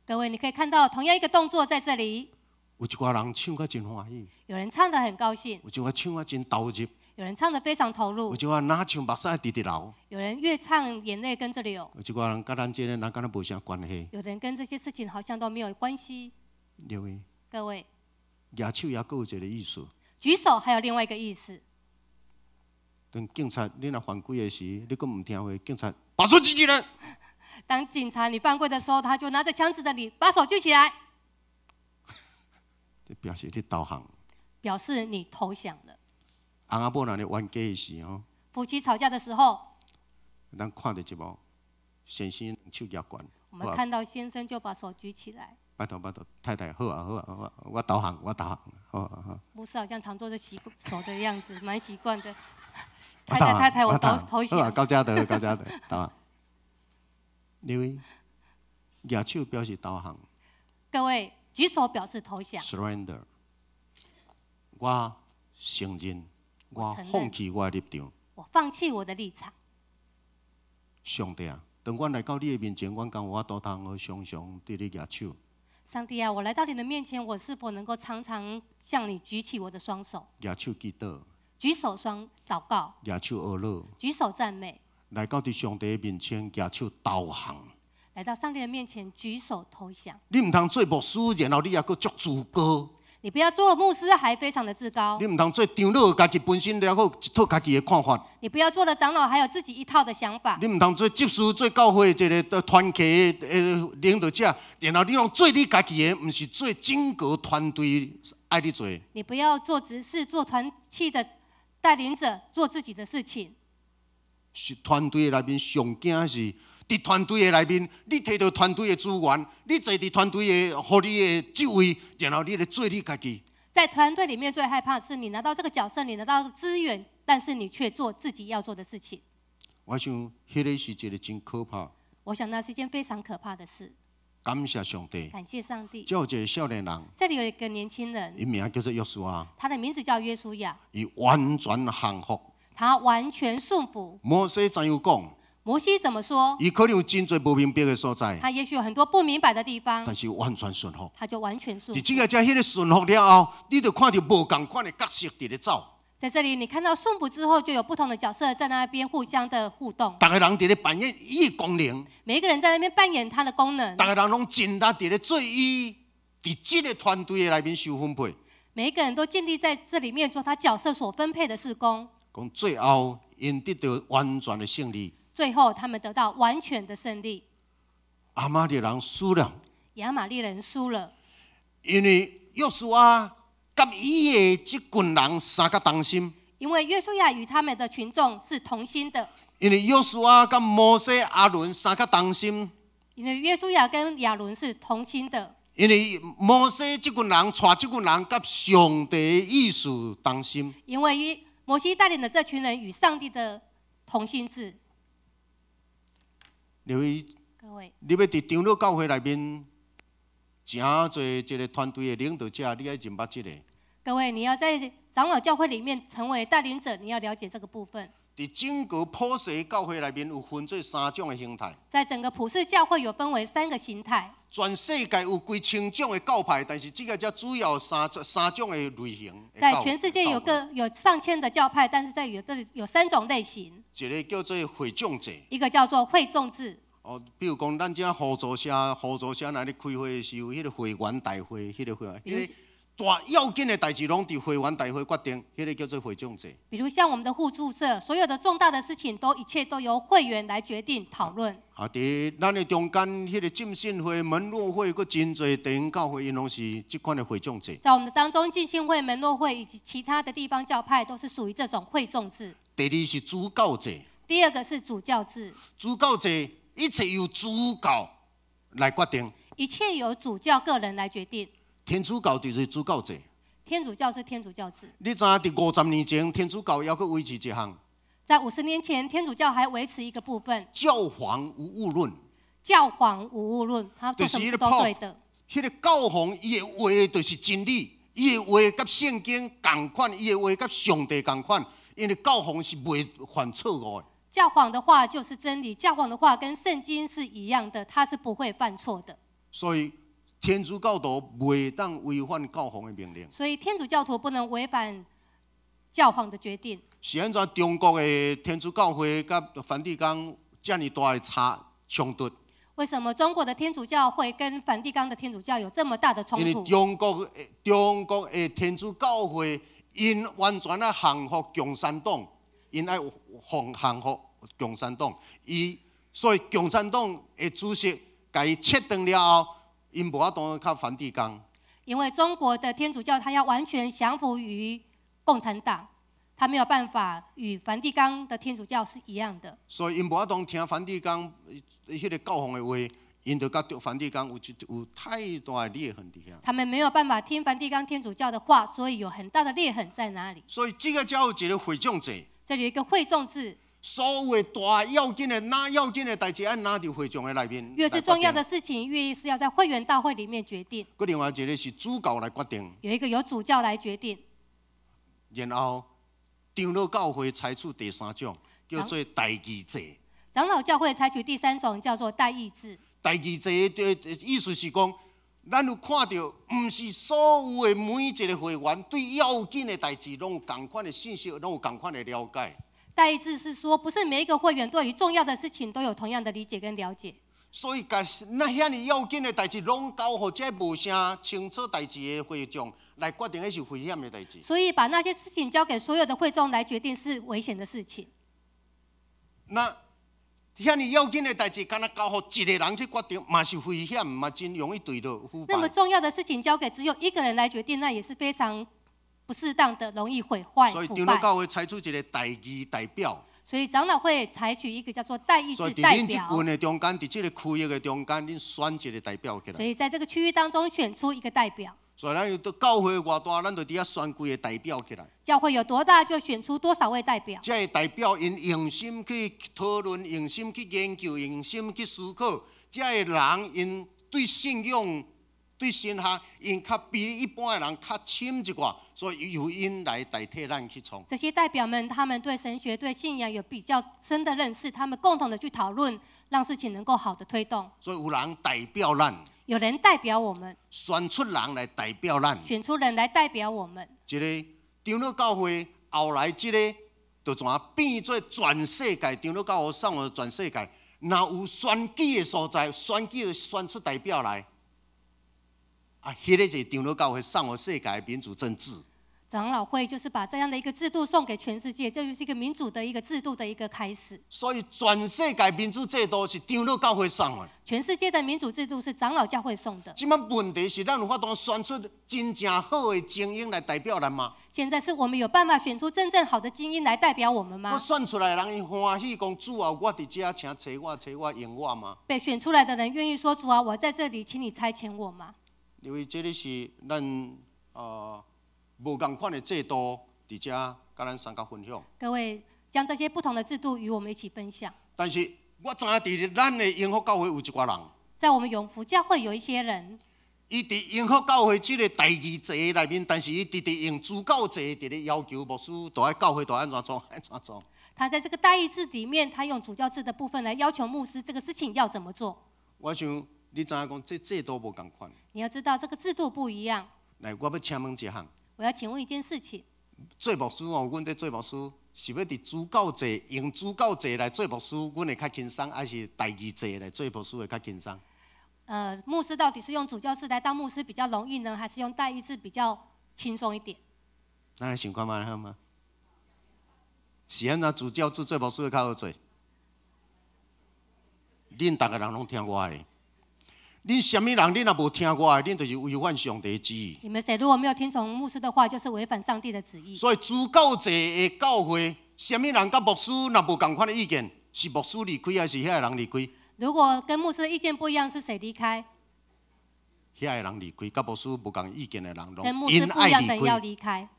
各位，你可以看到同样一个动作在这里。有一寡人唱甲真欢喜。有人唱得很高兴。有一寡唱啊真投入。有人唱得非常投入。有一寡哪唱目屎直直流。有人越唱眼泪跟着流。有一寡人甲咱这个人敢若无啥关系。有人跟这些事情好像都没有关系。因为各位，举手也各有一个意思。举手还有另外一个意思。当警察你若犯规的时，你佫唔听话，警察把手举起来。当警察你犯规的时候，他就拿着枪指着你，把手举起来。这表示你投降。表示你投降了。翁仔某若咧冤家的时候，夫妻吵架的时候，咱看到一幕，先生手举悬。我们看到先生就把手举起来。拜托，太太，好啊，我投降，好。牧师好像常做着洗手的样子，蛮习惯的。太太，我投降。好啊，高家德，投降。因为举手表示投降。各位，举手表示投降。Surrender。我承认，我放弃我的立场。我放弃我的立场。上帝啊，当我来到你的面前，我敢有法度通常常对你举手。上帝啊，我来到你的面前，我是否能够常常向你举起我的双手？举手祈祷。举手祷告。举手阿罗。举手赞美。来到伫上帝的面前，举手投降。来到上帝的面前，举手投降。你唔通做牧师，然后你也阁足自高。你不要做了牧师还非常的自高。你唔通做长老，家己本身了好一套家己的看法。你不要做了长老，还有自己一套的想法。你唔通做执事、做教会一个团契的领导者，然后你用做你家己的，唔是做整个团队爱你做。你不要做执事、做团契的带领者，做自己的事情。是团队的内面上惊是，伫团队的内面，你摕到团队的资源，你坐伫团队的，互你的职位，然后你来做你家己。在团队里面最害怕的是你拿到这个角色，你拿到资源，但是你却做自己要做的事情。我想，迄个是一个真可怕。我想那是一件非常可怕的事。感谢上帝。感谢上帝。就有一个少年人。这里有一个年轻人。伊名叫做约书亚。他的名字叫约书亚。伊完全降服。他完全顺服。摩西怎样讲？摩西怎么说？伊可能有真侪无明白的所在，他也许有很多不明白的地方但，是完全顺服。他就完全顺服。伫即个迄个顺服了后，你就看到无共款的角色伫咧走。在这里，你看到顺服之后，就有不同的角色在那边互相的互动。逐个人伫咧扮演伊的功能，每一个人在那边扮演他的功能，逐个人拢尽力伫咧做伊伫即个团队的内面受分配。每一个人都尽力在这里面做他角色所分配的事工。讲最后，因得到完全的胜利。最后，他们得到完全的胜利。亚玛力人输了，亚玛力人输了，因为约书亚甲伊的即群人三个同心。因为约书亚与他们的群众是同心的。因为约书亚甲摩西、亚伦三个同心。因为约书亚跟亚伦是同心的。因为摩西即群人带即群人甲上帝的意思同心。因为摩西带领的这群人与上帝的同心志。各位，你要伫长老教会内面，真侪一个团队的领导者，你要认捌即个。各位，你要在长老教会里面成为带领者，你要了解这个部分。伫整个普世教会内面有分做三种的形态。在整个普世教会有分为3个形态。全世界有几千种的教派，但是这个才主要三种的类型。在全世界有上千的教派，但是在有3种类型。一个叫做会众制，一个叫做会众制。比如讲，咱这互助社那咧开会的时候，迄个会员大会，迄个会员，迄个大要紧的代志拢伫会员大会决定，迄个叫做会众制。比如像我们的互助社，所有的重大的事情一切都由会员来决定讨论。伫咱的中间，迄个浸信会、门诺会，佮真侪地方教会，因拢是即款的会众制。在我们的当中，浸信会、门诺会以及其他的地方教派，都是属于这种会众制。第二是主教制。第二个是主教制。主教制一切由主教来决定。一切由主教个人来决定。天主教就是主教制。天主教是天主教制。你知影伫50年前，天主教还佫维持一项。在50年前，天主教还维持一个部分。教皇无误论。教皇无误论，他做什么都对的。迄个教皇伊的话就是真理，伊的话甲圣经同款，伊的话甲上帝同款，因为教皇是袂犯错误的。教皇的话就是真理，教皇的话跟圣经是一样的，他是不会犯错的。所以天主教徒袂当违反教皇的命令。所以天主教徒不能违反教皇的决定。是安怎中国的天主教会甲梵蒂冈这么大的冲突？为什么中国的天主教会跟梵蒂冈的天主教有这么大的冲突？因为中国的天主教会因完全啊降服共产党，因爱降服共产党，所以共产党的主席甲伊切断了后，因无法度靠梵蒂冈。因为中国的天主教他要完全降服于共产党，他没有办法与梵蒂冈的天主教是一样的。所以因无法度听梵蒂冈迄个教皇的话，因就甲梵蒂冈有太大的裂痕伫遐。他们没有办法听梵蒂冈天主教的话，所以有很大的裂痕在哪里？所以这个才有一个会众制。这里有一个会众制。所有大要紧的、要紧的代志，要拿到会众的内面。越是重要的事情，越是要在会员大会里面决定。佮另外一个是主教来决定。有一个由主教来决定。然后长老教会采取第3种，叫做代议制。长老教会采取第3种，叫做代议制。代议制的意思是讲，咱有看到，唔是所有的每一个会员对要紧的代志，拢有同款的信息，拢有同款的了解。代议制是说，不是每一个会员对于重要的事情都有同样的理解跟了解。所以，甲那遐尼要紧的代志，拢交互这无啥清楚代志的会众来决定，那是危险的代志。所以，把那些事情交给所有的会众来决定是危险的事情。那遐尼要紧的代志，敢若交互一个人去决定，嘛是危险，嘛真容易对落腐败。那么重要的事情交给只有一个人来决定，那也是非常不适当的，容易毁坏、所以腐败。长老教会采取一个代议代表。所以长老会采取一个叫做代议制代表。所以伫恁这群的中间，伫这个区域的中间，恁选一个代表起来。所以在这个区域当中选出一个代表。所以咱有教会偌大，咱就伫遐选几个代表起来。教会有多大，就选出多少位代表。这个代表因用心去讨论，用心去研究，用心去思考。这个人因对信仰对神学因较比一般的人较深一寡，所以由因来代替咱去创。这些代表们，他们对神学、对信仰有比较深的认识，他们共同的去讨论，让事情能够好的推动。所以有人代表咱，有人代表我们，选出人来代表咱。选出人来代表我们。一个长老教会后来这个就怎变做全世界长老教会送予全世界，若有选举的所在，选举选出代表来，迄个就是长老教会送予世界的民主政治。长老会就是把这样的一个制度送给全世界，这就是一个民主的一个制度的一个开始。所以全世界民主制度是长老教会送的。全世界的民主制度是长老教会送的。即摆问题是，咱有法度选出真正好的精英来代表咱吗？现在是我们有办法选出真正好的精英来代表我们吗？我选出来的人，伊欢喜讲主啊，我伫遮，请找我用我吗？被选出来的人愿意说主啊，我在这里，请你差遣我吗？因为这个是咱无共款的制度，伫遮甲咱三角分享。各位将这些不同的制度与我们一起分享。但是我知影伫咱的永福教会有一寡人，在我们永福教会有一些人，伊伫永福教会这个第二制内面，但是伊直直用主教制伫咧要求牧师，都爱教会都安怎做，安怎做。他在这个代议制里面，他用主教制的部分来要求牧师这个事情要怎么做。我想你知影讲，这制度无共款。你要知道这个制度不一样。来，我要请问一项。我要请问一件事情：做牧师哦，阮这做牧师是要伫主教制用主教制来做牧师，阮会较轻松，还是第二制来做牧师会较轻松？牧师到底是用主教制来当牧师比较容易呢，还是用代议制比较轻松一点？咱来想看卖好吗？是安怎主教制做牧师会较好做？恁逐个人拢听我的。恁什么人？恁若无听我的，恁就是违反上帝的旨意。你们谁如果没有听从牧师的话，就是违反上帝的旨意。所以主教制的教会，什么人甲牧师若无共款的意见，是牧师离开还是遐个人离开？如果跟牧师的意见不一样，是谁离开？遐个人离开，甲牧师无共意见的人，跟牧师不一样的人要离开。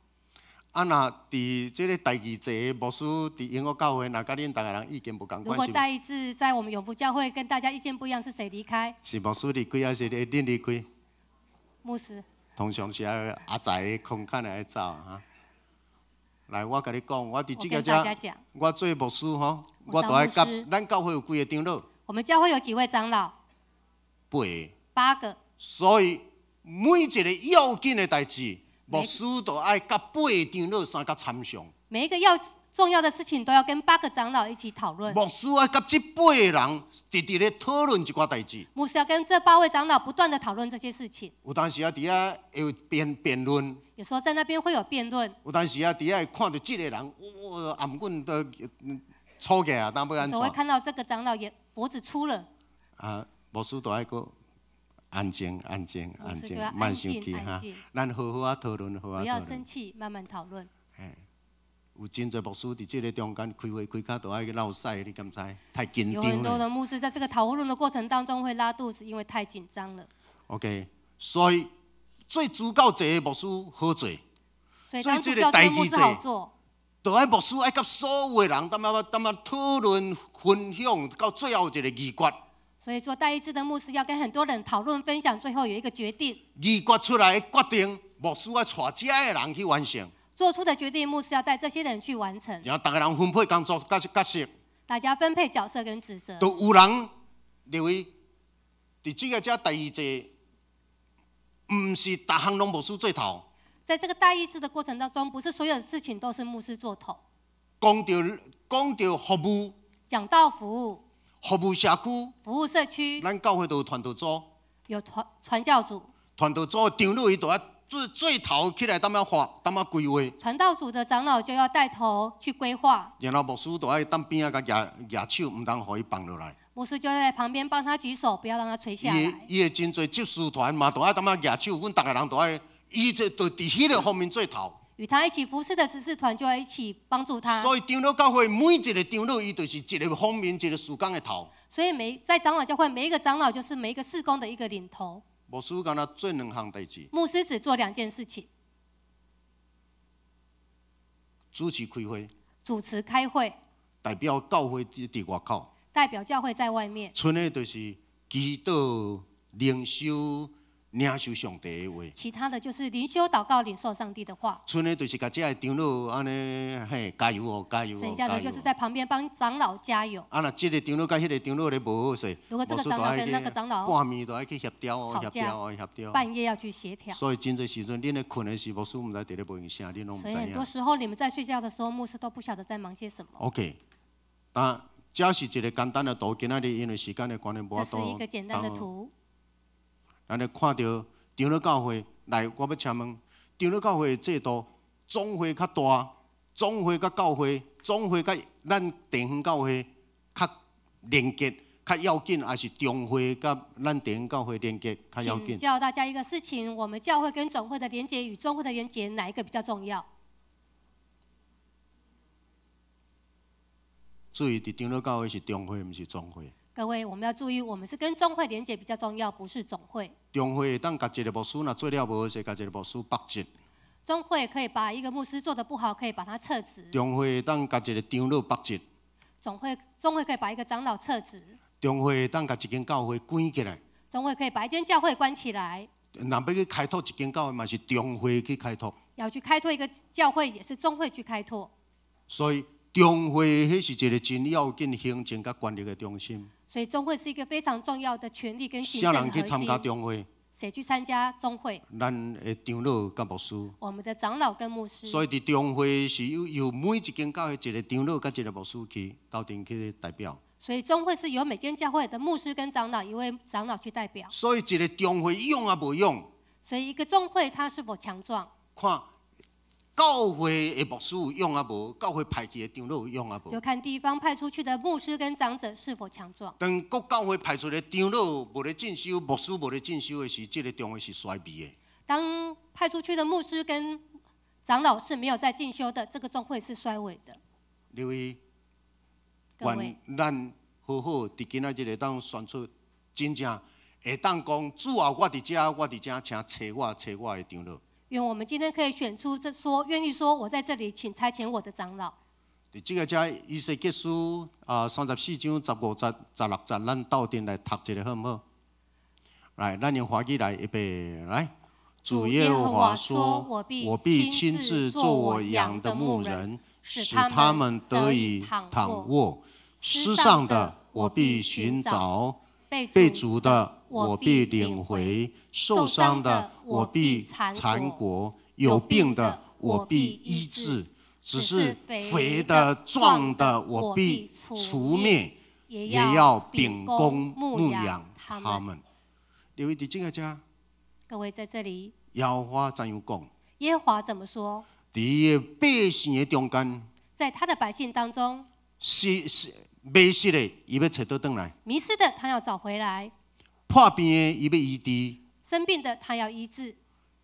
啊，若伫即个第二制的牧师伫永福教会，若甲恁逐个人意见无共款，如果代议制在我们永福教会跟大家意见不一样，是谁离开？是牧师离开还是恁离开？牧师。通常是阿仔空间来走哈。来，我甲你讲，我伫即个遮，我做牧师吼，我都爱甲咱教会有几个长老？我们教会有几位长老？8个。所以每一个要紧的代志。牧师都爱甲8个长老三角参详，每一个重要的事情都要跟8个长老一起讨论。牧师爱甲这8个人直直咧讨论一寡代志。牧师要跟这8位长老不断的讨论这些事情。有当时啊，伫遐会辩论。有时候在那边会有辩论。有当时啊，伫遐会看到这个人，颔棍都粗起来，当要安怎？有时候会看到这个长老也脖子粗了。牧师都爱个。安静，安静，安静，慢生气哈！咱好好啊讨论，好好讨论。不要生气，慢慢讨论。有真侪牧师伫这个中间开会开卡都爱闹屎，你敢知？太紧张了。有很多的牧师在这个讨论的过程当中会拉肚子，因为太紧张了。OK， 所以做主教制的牧师好做，所以当主教制的牧师好做。就爱牧师爱甲所有的人，当讨论分享到最后一个议决。所以做代议制的牧师要跟很多人讨论分享，最后有一个决定。议决出来的决定，牧师要带这些人去完成。做出的决定，牧师要带这些人去完成。然后大家人分配工作角色。大家分配角色跟职责。都有人认为，伫这个第二制，唔是逐项拢牧师做头。在这个代议制的过程当中，不是所有的事情都是牧师做头。讲到服务。讲到服务。服务社区，服务社区，咱教会都有传道组，有传教组。传道组长老伊都要最头起来，规划。传道组的长老就要带头去规划。然后牧师都要当边啊，甲举手，唔当互伊放落来。牧师就在旁边帮他举手，不要让他垂下来。伊的真侪执事团嘛，都要当举手，阮逐个人都要，伊就伫迄个方面做头。与他一起服侍的执事团就要一起帮助他。所以长老教会每一个长老，伊就是一个方面一个事工的头。所以在长老教会，每一个长老就是每一个事工的一个领头。牧师干那做2项代志。牧师只做2件事情：主持开会，主持开会，代表教会伫外口，代表教会在外面。剩的就是祈祷、灵修、领受上帝的话。其他的就是灵修祷告，领受上帝的话。剩的就是甲这个长老安尼，嘿，加油哦，加油哦，剩下的就是在旁边帮长老加油。啊，若这个长老甲迄个长老咧无好势，如果这个长老跟那个长老半暝都爱去协调哦，吵架协调哦，协调。半夜要去协调。所以真侪时阵，恁咧困的时，牧师毋知伫咧无应声，恁拢毋知所以很多影。时候你们在睡觉的时候，牧师都不晓得在忙些什么。 OK， 但这是一个简单的图，今仔日因为时间的关系，无这是一个简单的图。咱咧看到长老教会，来，我要请问，长老教会的制度，总会较大，总会甲教会，总会甲咱地方教会较连结较要紧，还是中会甲咱地方教会连结较要紧？请教大家一个事情：我们教会跟总会的连结与中会的连结，哪一个比较重要？注意，伫长老教会是中会，毋是总会。 各位，我们要注意，我们是跟中会连结比较重要，不是总会。中会会当甲一个牧师若做了无好势，甲一个牧师驳职；中会可以把一个牧师做得不好，可以把他撤职；中会会当甲一个长老驳职；中会可以把一个长老撤职；中会会当甲一间教会关起来。中会可以把一间教会关起来。若要去开拓一间教会，嘛是中会去开拓。要去开拓一个教会，也是中会去开拓。所以中会迄是一个真要紧行政甲权力的中心。 所以中会是一个非常重要的权力跟行啥政核人去参加心。中会？谁去参加中会？咱的长老甲牧师。我们的长老跟牧师。所以伫中会是由每一间教会一个长老甲一个牧师去斗阵去代表。所以中会是由每间教会的牧师跟长老一位长老去代表。所以一个中会用啊无用？所以一个中会它是否强壮？看教会的牧师有用啊无？教会派去的长老有用啊无？就看地方派出去的牧师跟长者是否强壮。当各教会派出的长老无咧进修，牧师无咧进修的时，这个中会是衰微的。当派出去的牧师跟长老是没有在进修的，这个中会是衰微的。因为各位，愿咱好好伫今仔日会当选出真正会当讲主啊，我伫遮，我伫遮，请找我的长老。愿我们今天可以选出愿意说我在这里，请差遣我的长老。伫即个遮以西结书34章15节、16节，咱斗阵来读一个好毋好？来，咱用华语来预备来。主耶和华说：“我必亲自做我养的牧人，使他们得以躺卧。失丧的我必寻找，被逐的我必领回，受伤的我必缠裹，有病的我必医治。只是肥的、壮的我必除灭，也要秉公牧养他们。”留意伫这个遮，各位在这里，耶和华怎样讲？耶和华怎么说？伫百姓的中间，在他的百姓当中，迷失的，伊要找倒转来；迷失的他要找回来，破病的，伊要医治；生病的他要医治。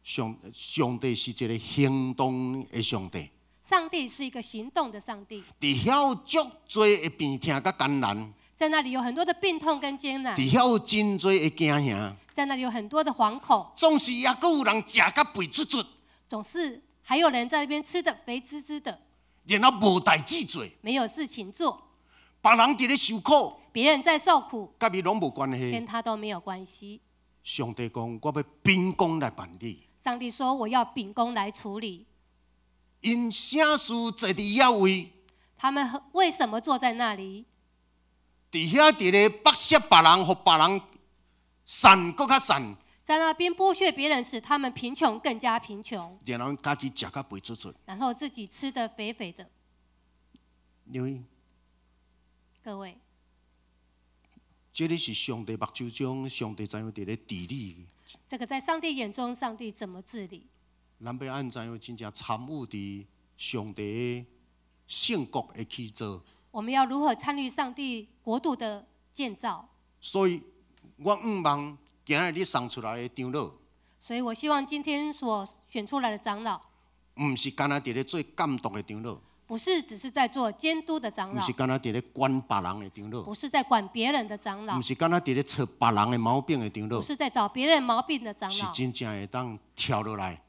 上帝是一个行动的上帝。上帝是一个行动的上帝。伫遐足多的病痛甲艰难，在那里有很多的病痛跟艰难，伫遐有真多的惊吓，在那里有很多的惶恐，总是也阁有人食甲肥出出，总是还有人在那边吃的肥滋滋的，然后无代志做，没有事情做，别人伫咧受苦，别人在受苦，甲伊拢无关系跟。他都没有关系。上帝讲：“我要秉公来办理。上帝说：“我要秉公来处理。”因啥事坐伫遐位，他们为什么坐在那里？伫遐伫咧剥削别人，互别人散搁较散，在那边剥削别人，使他们贫穷更加贫穷，然后家己食甲肥出出。然后自己吃得肥肥的。因为各位，这里是上帝目睭中，上帝怎样伫咧治理？这个在上帝眼中，上帝怎么治理？咱要按怎样真正参与伫上帝的圣国的去做？我们要如何参与上帝国度的建造？所以，我望今日你送出来的长老，所以我希望今天所选出来的长老，毋是干那伫咧做监督的长老，不是只是在做监督的长老毋是，干那伫咧管别人的长老，不是在管别人的长老毋，是干那伫咧找别人的毛病的长老不，是在找别人毛病的长是老，真正会当跳落来，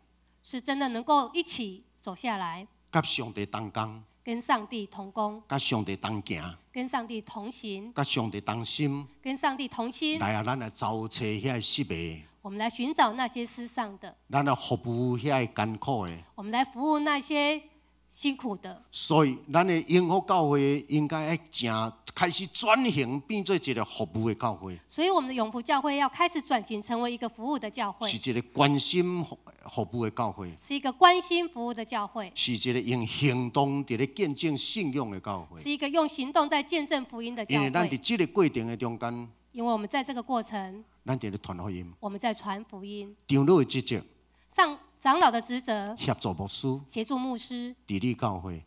是真的能够一起走下来，甲上帝同工，跟上帝同工，甲上帝同行，跟上帝同行，甲上帝同心。跟上帝同心。来啊，咱来找找遐失迷，我们来寻找那些失丧的，咱来服务遐个艰苦的。我们来服务那些辛苦的。所以，咱的永福教会应该要正开始转型，变做一个服务的教会，所以，我们的永福教会要开始转型，成为一个服务的教会，是一个关心服务的教会，是一个关心服务的教会，是一个用行动伫咧见证信仰的教会。是一个用行动在见证福音的教因为咱伫会。这个过程的中间，因为我们在这个过程，咱伫咧传福音，我们在传福音。长老的职责上长老的职责，协助牧师协助牧师治理教会，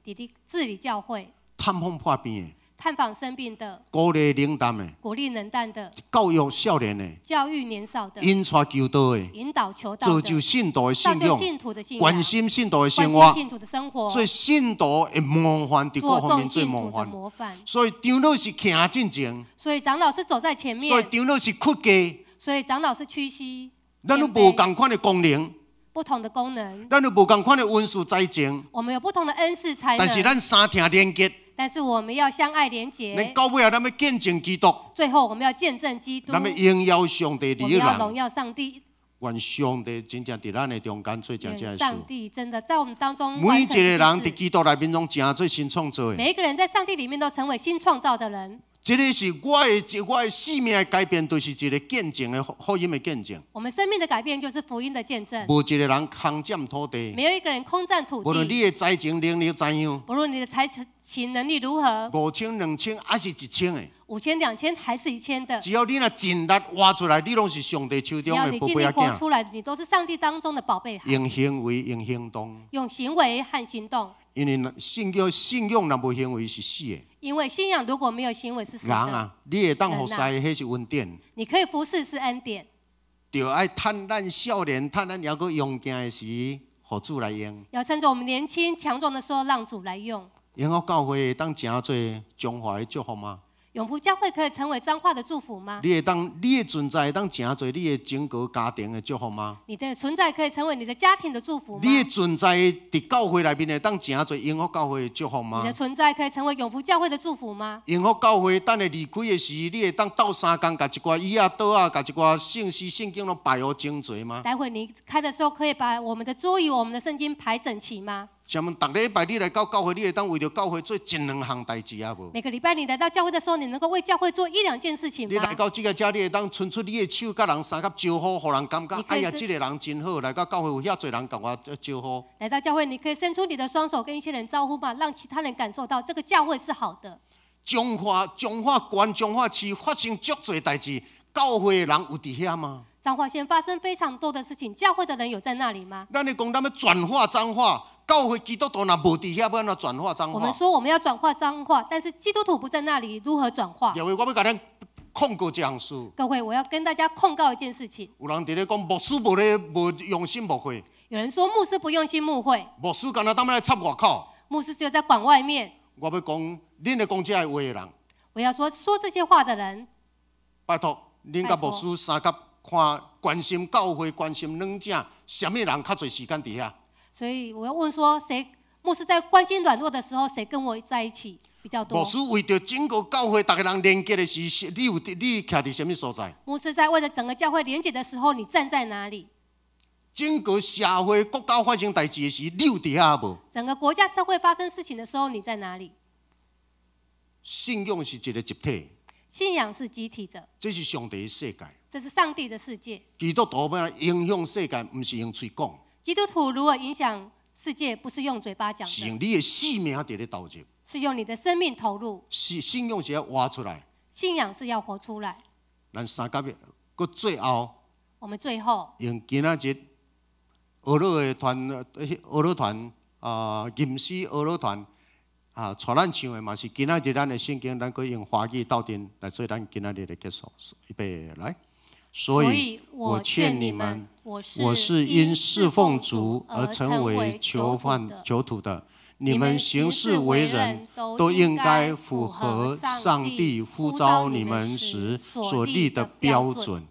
治理教会，探访破病的，探访生病的，鼓励冷淡的，鼓励能干的，教育少年的，教育年少的，引带求道的，引导求道造的，就信徒的信仰，造就信徒的信仰，关心信徒的生活，关心信徒的生活，做信徒的模范，伫各做方面众信徒的做模范。模范。所以长老是行进前，所以长老是走在前所以面，长老是屈家，所以长老是屈膝，咱有谦卑无共款的功能，不同的功能，咱有无共款的恩赐才情，我们有不同的恩赐才但是能，咱三听连结，但是我们要相爱连咱结，到尾啊，咱要见证基督，最后我们要见证基督，咱要荣耀上帝我里的人。们要荣耀上帝，愿上帝真正伫咱的中间做真正的愿上事。帝真的在我们当中每一个完成这人件事。伫基督内面拢成做新创造的。每一个人在上帝里面都成为新创造的人。这个是我的生命的改变，就是一个见证的福音的见证。我们生命的改变就是福音的见证。无一个人空占土地，没有一个人空占土无论地，你的才情能力怎样，不论你的才情能力如何5000、2000还是1000的， ，5000、2000还是1000的，只要你若尽力挖出来，你拢是上帝手只中的要你尽力宝贝仔囝。活出来，你都是上帝当中的宝贝孩。用行为，用行动，用行为和行动，因为信仰若无行为是死的。因为信仰如果没有行为是死的。人啊，你会当服侍，迄是恩典。你可以服侍是恩典，就爱趁咱少年、趁咱还阁勇健的时，互主来用。要趁着我们年轻强壮的时候让主来用。永福教会会当诚侪中华的祝福吗？永福教会可以成为彰化的祝福吗？你的存在会当诚侪你的整个家庭的祝福吗？你的存在可以成为你的家庭的祝福吗？你的存在伫教会内面会当诚侪永福教会的祝福吗你的？存在可以成为永福教会的祝福吗？永福教会等下离开的时，你会当斗三工，甲一寡椅啊、桌啊，甲一寡圣诗、圣经拢摆好整齐吗？待会你开的时候可以把我们的桌椅、我们的圣经排整齐吗？请问，逐礼拜你来到教会，你会当为着教会做一两项代志啊无？每个礼拜你来到教会的时候，你能够为教会做1-2件事情你来吗？到这个家，你会当伸出你的手，甲人三甲招呼，互人感觉你可以是哎呀，这个人真好。来到教会有遐侪人甲我招呼，来到教会，你可以伸出你的双手跟一些人招呼吗？让其他人感受到这个教会是好的。中华县、中华区发生足侪代志，教会的人有伫遐吗？彰化县发生非常多的事情，教会的人有在那里吗？咱咧讲，咱要转化彰化，教会基督徒若无伫遐，要安怎转化彰我们化？说我们要转化彰化，但是基督徒不在那里，如何转化？因为我要甲咱控告一项事，各位，我要跟大家控告一件事情。有人伫咧讲牧师无用心牧会，有人说牧师不用心牧会，牧师敢若当来插外口。牧师只有在管外面。我要讲，恁咧讲这个话的人，我要说这些话的人，拜托，恁甲牧师三甲看关心教会、关心软正，什么人较侪时间伫遐？所以我要问说，牧师在关心软弱的时候，谁跟我在一起比较多牧？师为着整个教会，逐个人连结的时，你徛伫什么所在？牧师在为了整个教会连结的时候，你站在哪里？整个社会、国家发生代志的时，你有伫遐无？整个国家社会发生事情的时候，你在哪里？信仰是一个集体，信仰是集体的，这是上帝的世界。这是上帝的世界。基督徒要影响世界，毋是用嘴讲，基督徒如何影响世界，不是用嘴巴讲的，是用你的性命伫咧投入。是用你的生命投入。信仰是要活出来。信仰是要活出来。咱三甲月，佮最后我们最后用今仔日俄罗团吟诗俄罗团带咱唱的嘛是今仔日咱的圣经，咱可以用华语斗阵来做咱今仔日的结束。预备来，所以我劝你们，我是因侍奉主而成为囚徒的。你们行事为人，都应该符合上帝呼召你们时所立的标准。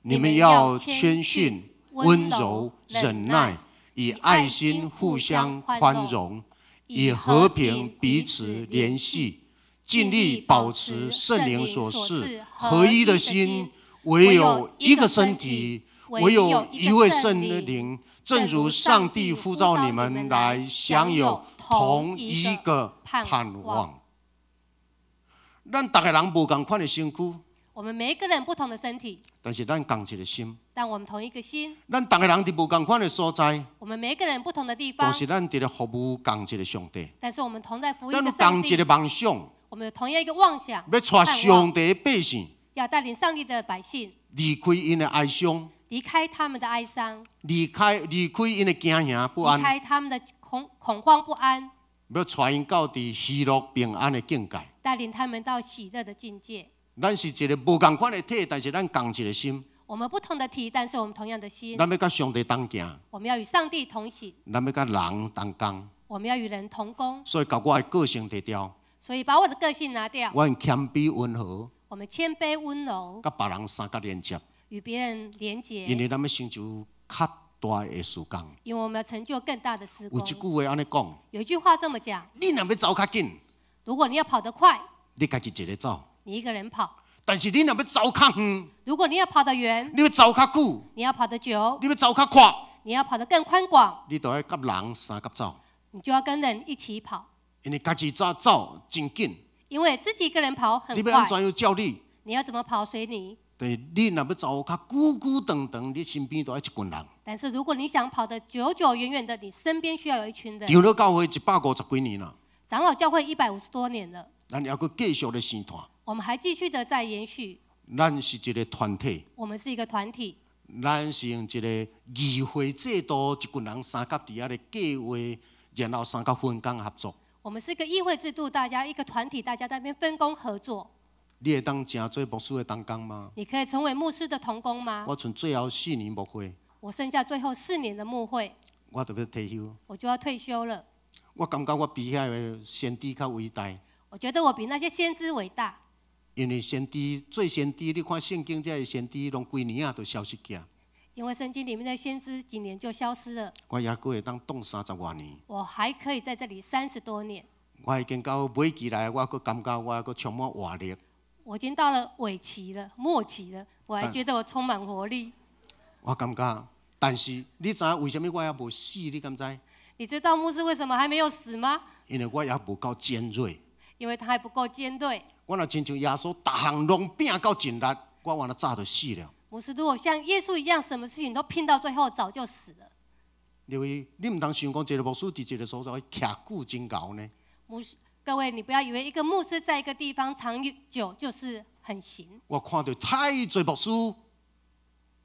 你们要谦逊、温柔、忍耐，以爱心互相宽容，以和平彼此联系，尽力保持圣灵所示合一的心，唯有一个身体，唯有一位圣灵，正如上帝呼召你们来享有同一个盼望。咱大家人无同款的身躯，我们每一个人不同的身体，但是咱共一个心。但我们同一个心。咱大家人伫无同款的所在，我们每一个人不同的地方，都是咱伫咧服务同一个上帝。但是我们同在服务一咱个上帝有同一个。梦想，我们有同样一个妄想，要带上帝的百姓要带领上帝的百姓离开因的哀伤，离开他们的哀伤，离开因的惊吓不安离，开他们的恐慌不安，要带因到伫喜乐平安的境界。带领他们到喜乐的境界。咱是一个无同款的体，但是咱共一个心。我们不同的体，但是我们同样的心。咱要甲上帝同行，我们要与上帝同行，咱要甲人同工。我们要与人同工。所以，把我的个性提掉，所以把我的个性拿掉，我很谦卑温和，我们谦卑温柔，甲别人相甲连接，与别人连结，因为咱要成就较大的事工。因为我们要成就更大的施工。有一句话安尼讲：有一句话这么讲：你若要走较紧，如果你要跑得快，你家己一个走；你一个人跑；但是你若要走较远，如果你要跑得远，你要走较久，你要跑得久，你要走较宽，你要跑得更宽广，你都要甲人相甲走。你就要跟人一起跑。因为家己走真紧，因为自己一个人跑很快，你要安怎样照你？你要怎么跑随你。对，你若要走较久久长长，你身边都要一群人。但是如果你想跑得久久远远的，你身边需要有一群人。长老教会150几年了，长老教会150多年了，咱还佫继续咧生团。我们还继续的在延续。咱是一个团体，我们是一个团体，咱是用一个议会制度，一群人三甲伫遐咧计划，然后三甲分工合作。我们是一个议会制度，大家一个团体，大家在那边分工合作。你会当真做牧师的同工吗？你可以成为牧师的同工吗？我剩最后4年牧会，我剩下最后4年的牧会，我就要退休。我就要退休了。我感觉我比遐个先知较伟大，我觉得我比那些先知伟大，因为先知做先知，你看圣经这些先知，拢几年啊都消失去啊。因为圣经里面的先知几年就消失了。我也佫会当当30多年。我还可以在这里30多年。我已经到尾期来，我佫感觉我佫充满活力。我已经到了尾期了，末期了，我还觉得我充满活力。我感觉，但是你知影为什么我也无死？你敢知？你知道牧师为什么还没有死吗？因为我也无够尖锐。因为他还不够尖锐。我若亲像耶稣，逐项拢拼到尽力，我原来早就死了。牧师如果像耶稣一样，什么事情都拼到最后，早就死了。因为你唔通想讲，一个牧师伫一个所在徛久真熬呢？各位，你不要以为一个牧师在一个地方长久就是很行。我看到太侪牧师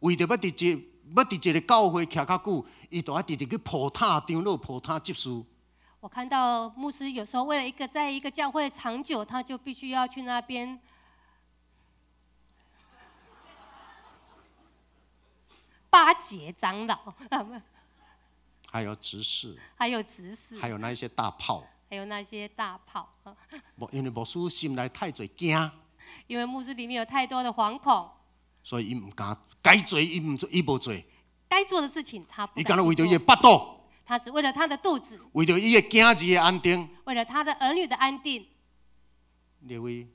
为着要伫一个教会徛较久，伊都要直直去铺塔、长老铺塔接事。我看到牧师有时候为了在一个教会长久，他就必须要去那边巴结长老，还有执事，还有执事，还有那一些大炮。还有那些大炮。因为牧师心内太侪惊，因为牧师里面有太多的惶恐，所以伊唔敢该做，伊无做。该做的事情他不敢去做。伊敢若为着伊的腹肚，他只为了他的肚子，为着伊的囝儿的安定，为了他的儿女的安定。各位，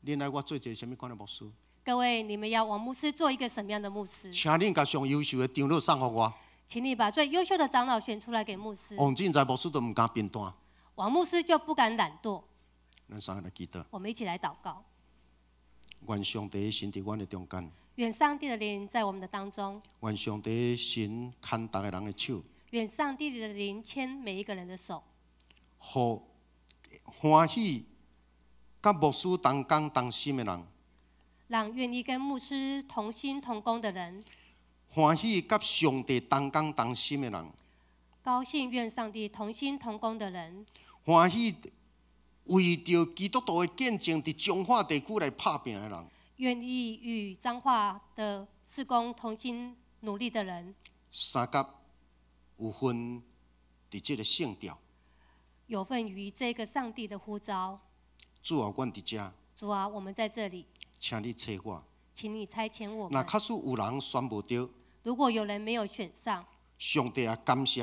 恁爱我做一个什么款的牧师？各位，你们要王牧师做一个什么样的牧师？请恁甲上优秀的长老送给我。请你把最优秀的长老选出来给牧师。王进在牧师都唔敢变单。王牧师就不敢懒惰。咱三个来祈祷。我们一起来祷告。愿上帝神伫阮的中间。愿上帝的灵在我们的当中。愿上帝神牵每个人的手。愿上帝的灵牵每一个人的手。互欢喜甲牧师同工同心的人。让愿意跟牧师同心同工的人。欢喜甲上帝同工同心的人。高兴愿上帝同心同工的人。欢喜为着基督徒的见证，伫彰化地区来拍拼的人。愿意与彰化的事工同心努力的人。三甲有份伫这个圣调。有份于这个上帝的呼召。主啊，阮伫这。主啊，我们在这里。请你差我。请你差遣我们。若假使有人选不到，如果有人没有选上，上帝啊，感谢。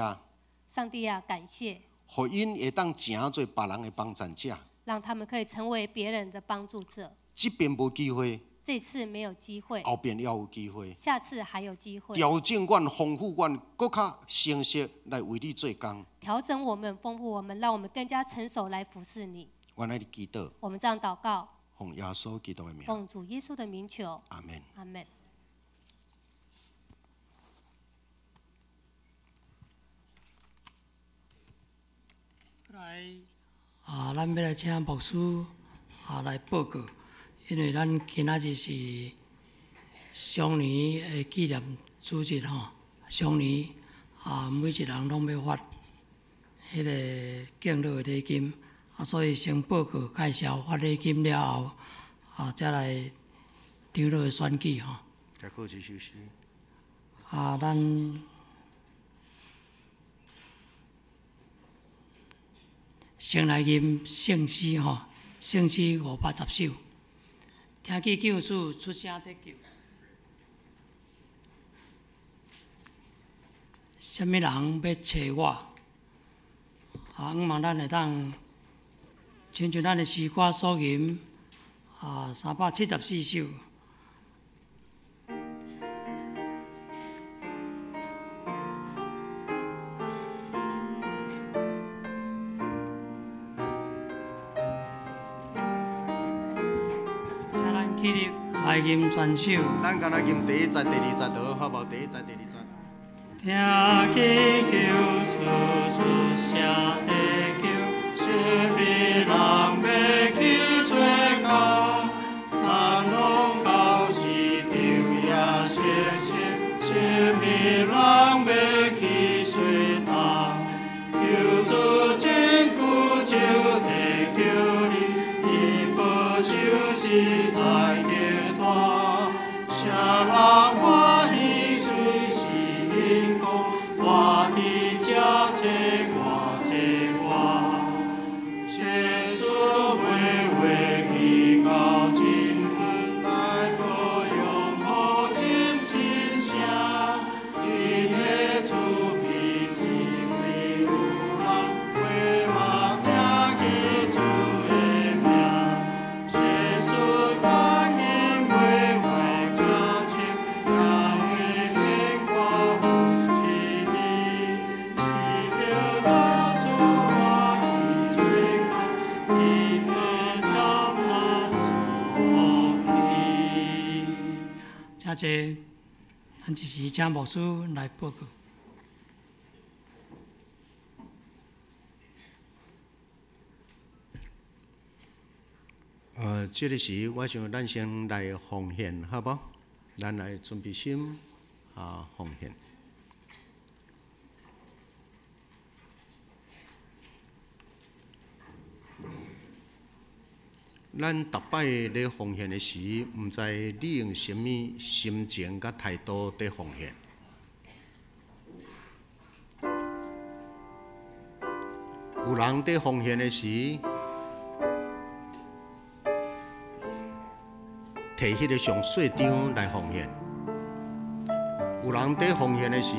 上帝啊，感谢。互因会当成做别人的帮助者。让他们可以成为别人的帮助者。即便无机会，这次没有机会，后边也有机会。下次还有机会。调整阮、丰富阮，搁较成熟来为你做工。调整我们，丰富我们，让我们更加成熟来服侍你。我来祈祷，我们这样祷告，奉耶稣基督的名，奉主耶稣的名求，阿门。阿门。咱要来请牧师来报告，因为咱今仔日是双年的纪念主日吼，双年每一人拢要发迄个敬老的礼金，所以先报告介绍发礼金了后，再来长老的选举吼。再过去休息。咱先来吟圣诗吼，圣诗510首，听见救主出声得救。什么人要找我？希望咱会当亲像咱的诗歌所吟374首。起立来吟全首。咱敢若吟第一节、第二节就好，好无？第一节、第二节。听见救主出声得救，什么人要去做工？残酷到是昼夜息息，什么人要去水塘？救主真久就得救你，伊保守是在阶段，谁人欢喜随是因公，我的家这我这我，耶稣为祈告真来保佑我因真声，因的主必是为有人为嘛听见主的名，耶稣感恩为我家亲，也会显我有一日，是着我主我的罪过，伊会接纳所有。真济，咱一时请牧师来报告。这个时我想咱先来奉献，好不？咱来准备心奉献。咱逐摆咧奉献的时，毋知你用什么心情甲态度伫奉献。有人伫奉献的时，摕迄个上细张来奉献；有人伫奉献的时，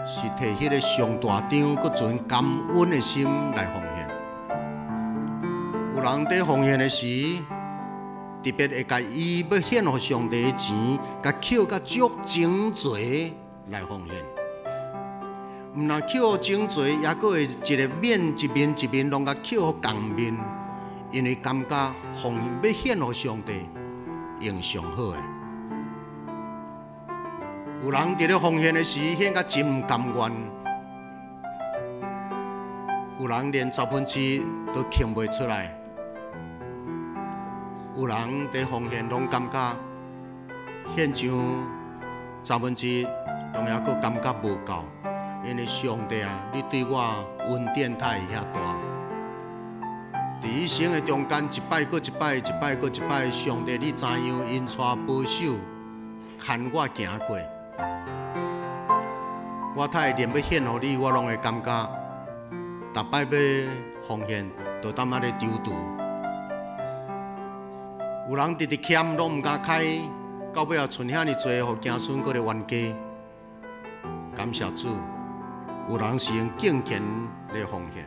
是摕迄个上大张，佮存感恩的心来奉献。有人伫奉献的时，特别会甲伊要献互上帝的钱，甲扣甲足真侪来奉献。毋但扣互真侪，也佫会一个面一面一面拢甲扣互共面，因为感觉奉献要献互上帝，用上好诶。有人伫咧奉献的时，献甲真毋甘愿；有人连1/10都倾袂出来。有人伫奉献拢感觉献上1/10，拢还佫感觉无够，因为上帝啊，你对我恩典太遐大。伫一生的中间，一摆搁一摆，一摆搁一摆，上帝你怎样恩带保守，牵我行过？我太连要献互你，我拢会感觉，逐摆要奉献，就当仔咧丢度。有人直直欠，拢毋敢开，到尾也剩遐尼济，互子孙搁咧冤家。感谢主，有人是用敬虔来奉献。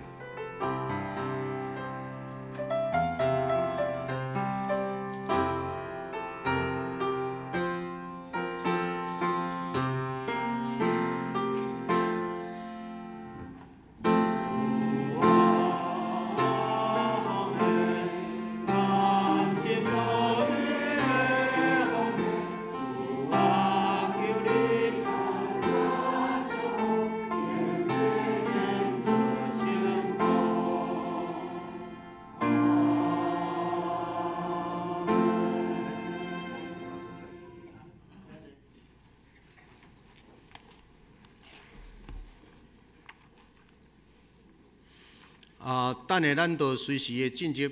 等下咱就随时会进入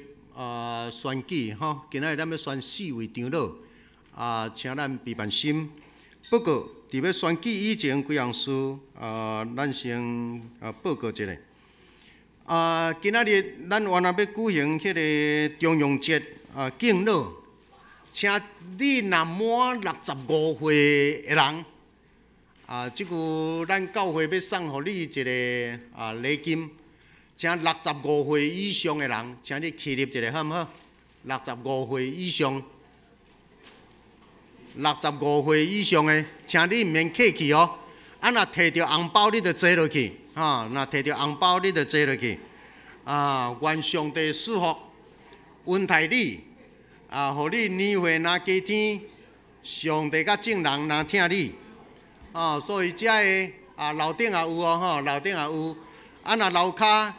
选举吼。今仔日咱要选4位长老，请咱备办心。不过伫要选举以前，几项事咱先报告一下。今仔日咱原来要举行迄个中庸节敬老，请你若满65岁的人，即句咱教会要送互你一个礼金，请65岁以上的人，请你起立一下好毋好？65岁以上，65岁以上的，请你毋免客气哦。若摕着红包，你就坐落去，若摕着红包，你就坐落去。愿上帝赐福，恩待你，互你年岁若加添，上帝甲众人若听你。所以遮个楼顶也有哦，楼顶也有。若楼骹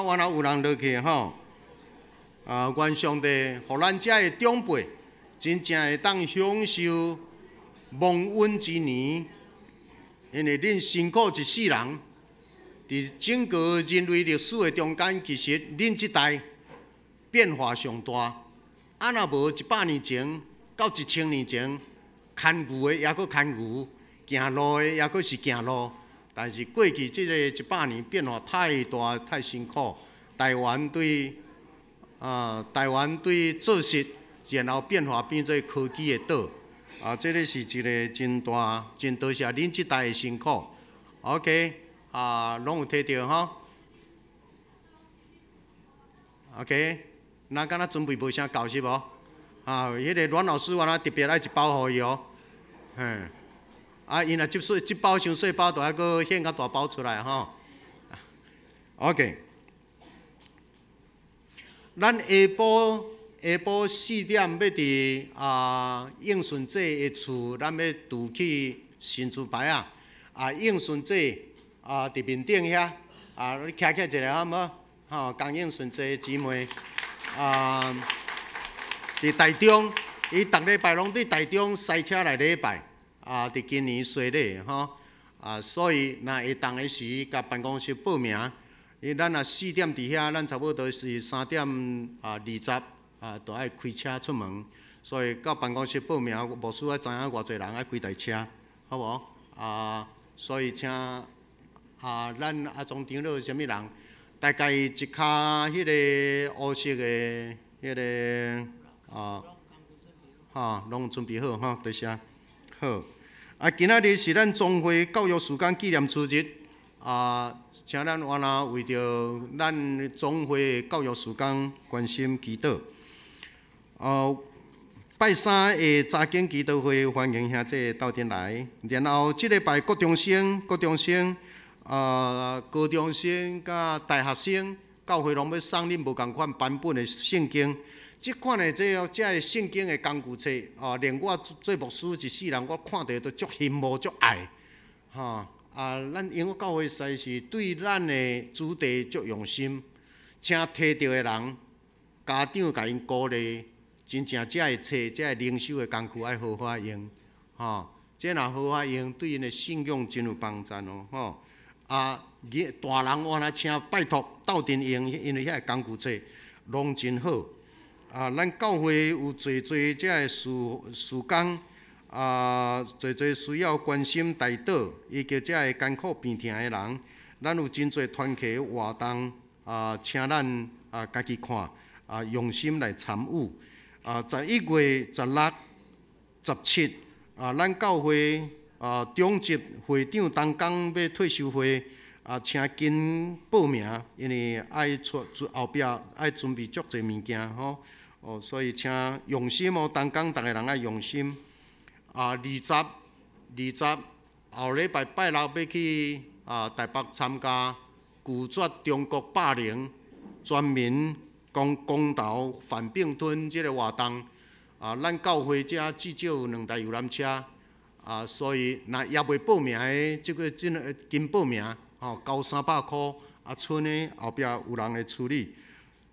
原来有人落去吼。愿上帝互咱遮个长辈，真正会当享受蒙恩之年，因为恁辛苦一世人，伫整个人类历史的中间，其实恁即代变化上大。若无100年前到1000年前，牵牛的也阁牵牛，行路的也阁是行路。但是过去即个100年变化太大太辛苦，台湾对做事，然后变化变做科技的岛，这个是一个真大真多谢恁即代的辛苦。OK， 拢有摕到吼。OK， 咱敢若准备无啥够是无？迄个阮老师我特别爱一包互伊哦，因若即包伤细包，就还阁献较大包出来吼。OK， 咱下晡4点要伫应顺节的厝，咱要拄去新竹牌应顺节伫面顶遐你徛一下好无？讲应顺节姊妹伫台中，伊逐礼拜拢伫台中塞车来礼拜。伫今年岁礼吼，所以若会当的时，甲办公室报名。咱若4点伫遐，咱差不多是3点20就爱开车出门。所以到办公室报名，无需要知影偌济人爱几台车，好无？所以请咱阿中长老啥物人，大概一骹迄个黑色的迄个拢准备好吼，多谢。好，今仔日是咱中华教育时间纪念初日，请咱原来为着咱中华教育时间关心祈祷。拜3的早间祈祷会，欢迎兄弟到阵来。然后即礼拜高中生、高中生甲大学生，教会拢要送恁无共款版本的圣经。即款的这个圣经的工具册，连我做牧师一世人，我看到都足羡慕、足爱，咱永福教会实是对咱的主题足用心，请摕到的人，家长甲因鼓励，真正这个册、这个灵修的工具爱好好用，这若好好用，对因的信仰真有帮助哦，大人我来请拜托斗阵用，因为遐个工具册拢真好。咱教会有侪这个事工，侪需要关心代祷，以及这个艰苦病痛的人，咱有真侪团契活动，请咱家己看，用心来参与。11月16、17，咱教会中级会长东港要退休会，请紧报名，因为爱出后壁爱准备足侪物件吼。所以请用心哦，东港逐个人爱用心。20后礼拜拜六要去台北参加拒绝中国霸凌全民公投反并吞这个活动。咱教会遮至少有2台游览车。所以若也未报名的，即个紧报名，交300块，剩的后壁有人来处理。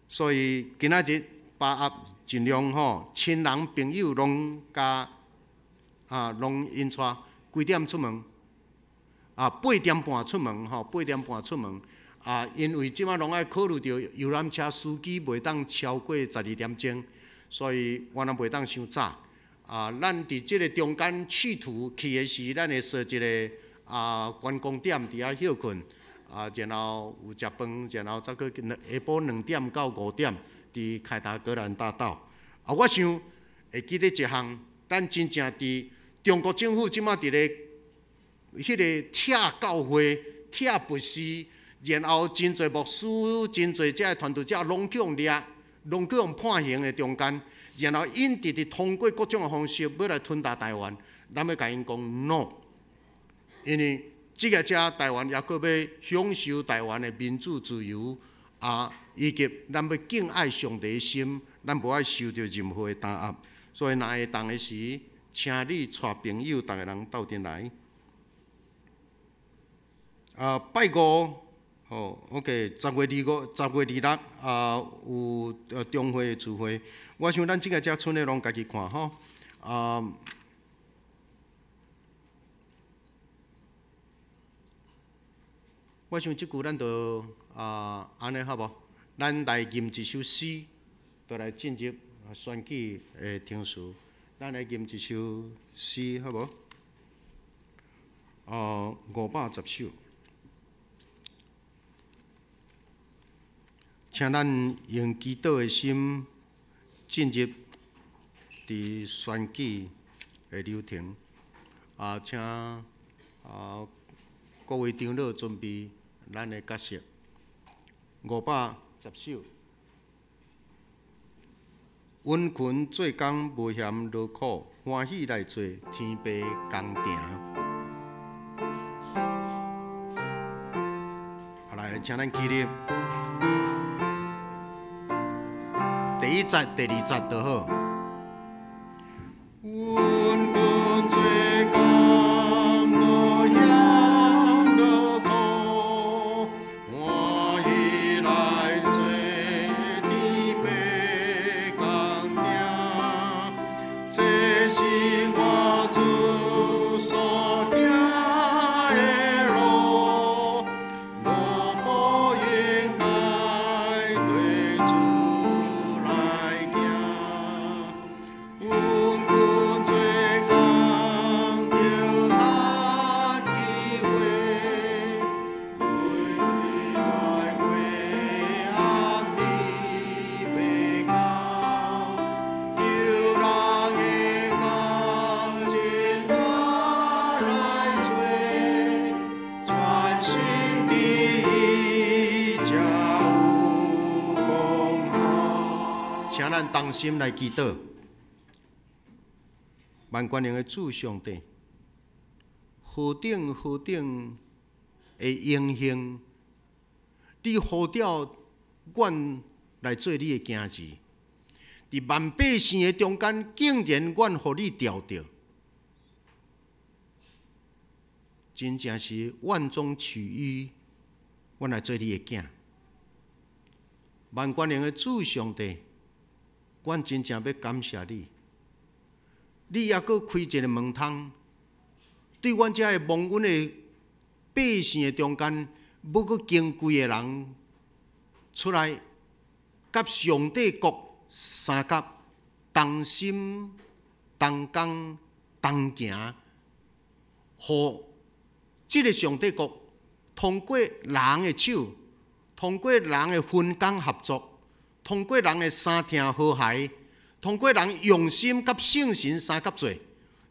所以今仔日把握尽量亲人朋友拢加拢引带几点出门？8点半出门，8点半出门。因为即马拢爱考虑到游览车司机袂当超过12点钟，所以我若袂当伤早。咱伫即个中间去途去的时，咱会设一个观光点伫遐休困，然后有食饭，然后再去下晡2点到5点伫凯达格兰大道。我想会记得一项，咱真正伫中国政府即马伫咧迄个拆教会、拆佛寺，然后真侪牧师、真侪遮团队者拢去用掠，拢去用判刑的中间。然后因直直通过各种的方式要来吞打台湾，咱要甲因讲 no， 因为即个遮台湾也阁要享受台湾的民主自由以及咱要敬爱上帝的心，咱无爱受到任何的打压。所以若会当的时，请你带朋友，逐个人斗阵来。拜五。OK， 10月26有中会聚会，我想咱即个遮村的拢家己看吼。我想即句咱就安尼好无？咱来吟一首诗，就来进入选举的程序。咱来吟一首诗好无？510首。请咱用祈祷的心进入伫选举的流程。请各位长老准备咱的角色。510首。温群做工无嫌劳苦，欢喜来做天爸工程。来，请咱起立。第1节、第2节就好。温群做工无嫌劳苦，欢喜来做天爸工程。这是我主所行的路，我不应该对主。请咱同心来祈祷，万军灵的主上帝，何等的英雄，你呼召阮来做你的囝儿，伫万百姓的中间，竟然阮互你调到，真正是万中取一，阮来做你的囝。万军灵的主上帝。阮真正要感谢你，你还阁开一个门窗，对阮遮个蒙恩的百姓的中间，要阁经几个人出来，甲上帝国三甲同心、同工、同行，互即个上帝国通过人的手，通过人的分工合作。通过人的三听和谐，通过人用心甲圣神三甲做，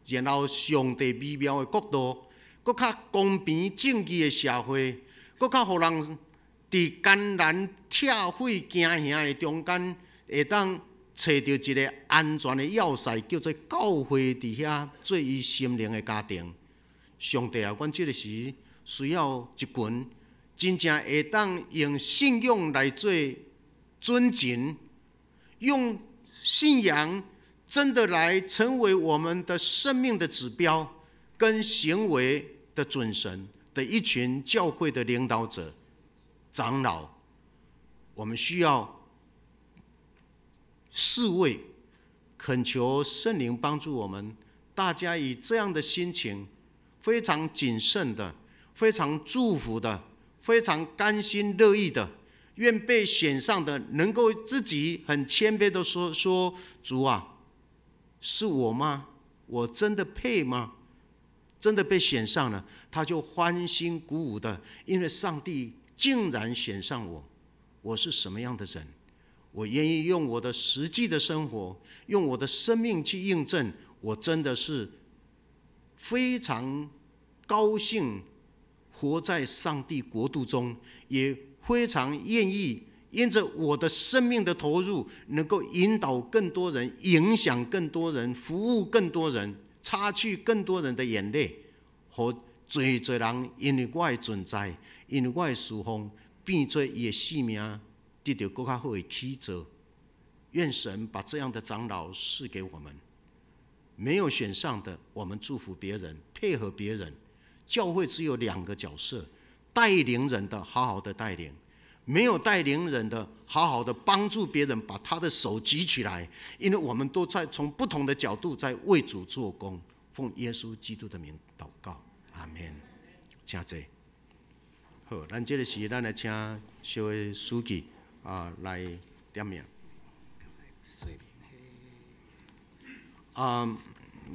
然后上帝美妙的国度，搁较公平正义的社会，搁较互人伫艰难拆毁惊吓的中间，会当找到一个安全的要塞，叫做教会伫遐做伊心灵的家庭。上帝啊，阮即个时需要一群真正会当用信仰来做。尊敬，用信仰真的来成为我们的生命的指标跟行为的准绳的一群教会的领导者、长老，我们需要侍卫，恳求圣灵帮助我们，大家以这样的心情，非常谨慎的、非常祝福的，非常甘心乐意的，愿被选上的，能够自己很谦卑的说：主啊，是我吗？我真的配吗？真的被选上了，他就欢欣鼓舞的，因为上帝竟然选上我。我是什么样的人？我愿意用我的实际的生活，用我的生命去印证，我真的是非常高兴活在上帝国度中，也非常愿意因着我的生命的投入，能够引导更多人，影响更多人，服务更多人，擦去更多人的眼泪，和最多人因为我的存在，因为我的侍奉，变做伊的性命得到更较好的起造。愿神把这样的长老赐给我们。没有选上的，我们祝福别人，配合别人。教会只有2个角色：带领人的好好的带领，没有带领人的好好的帮助别人，把他的手举起来。因为我们都在从不同的角度在为主做工。奉耶稣基督的名祷告，阿们。请坐。好，咱这个时咱来请小的书记来点名。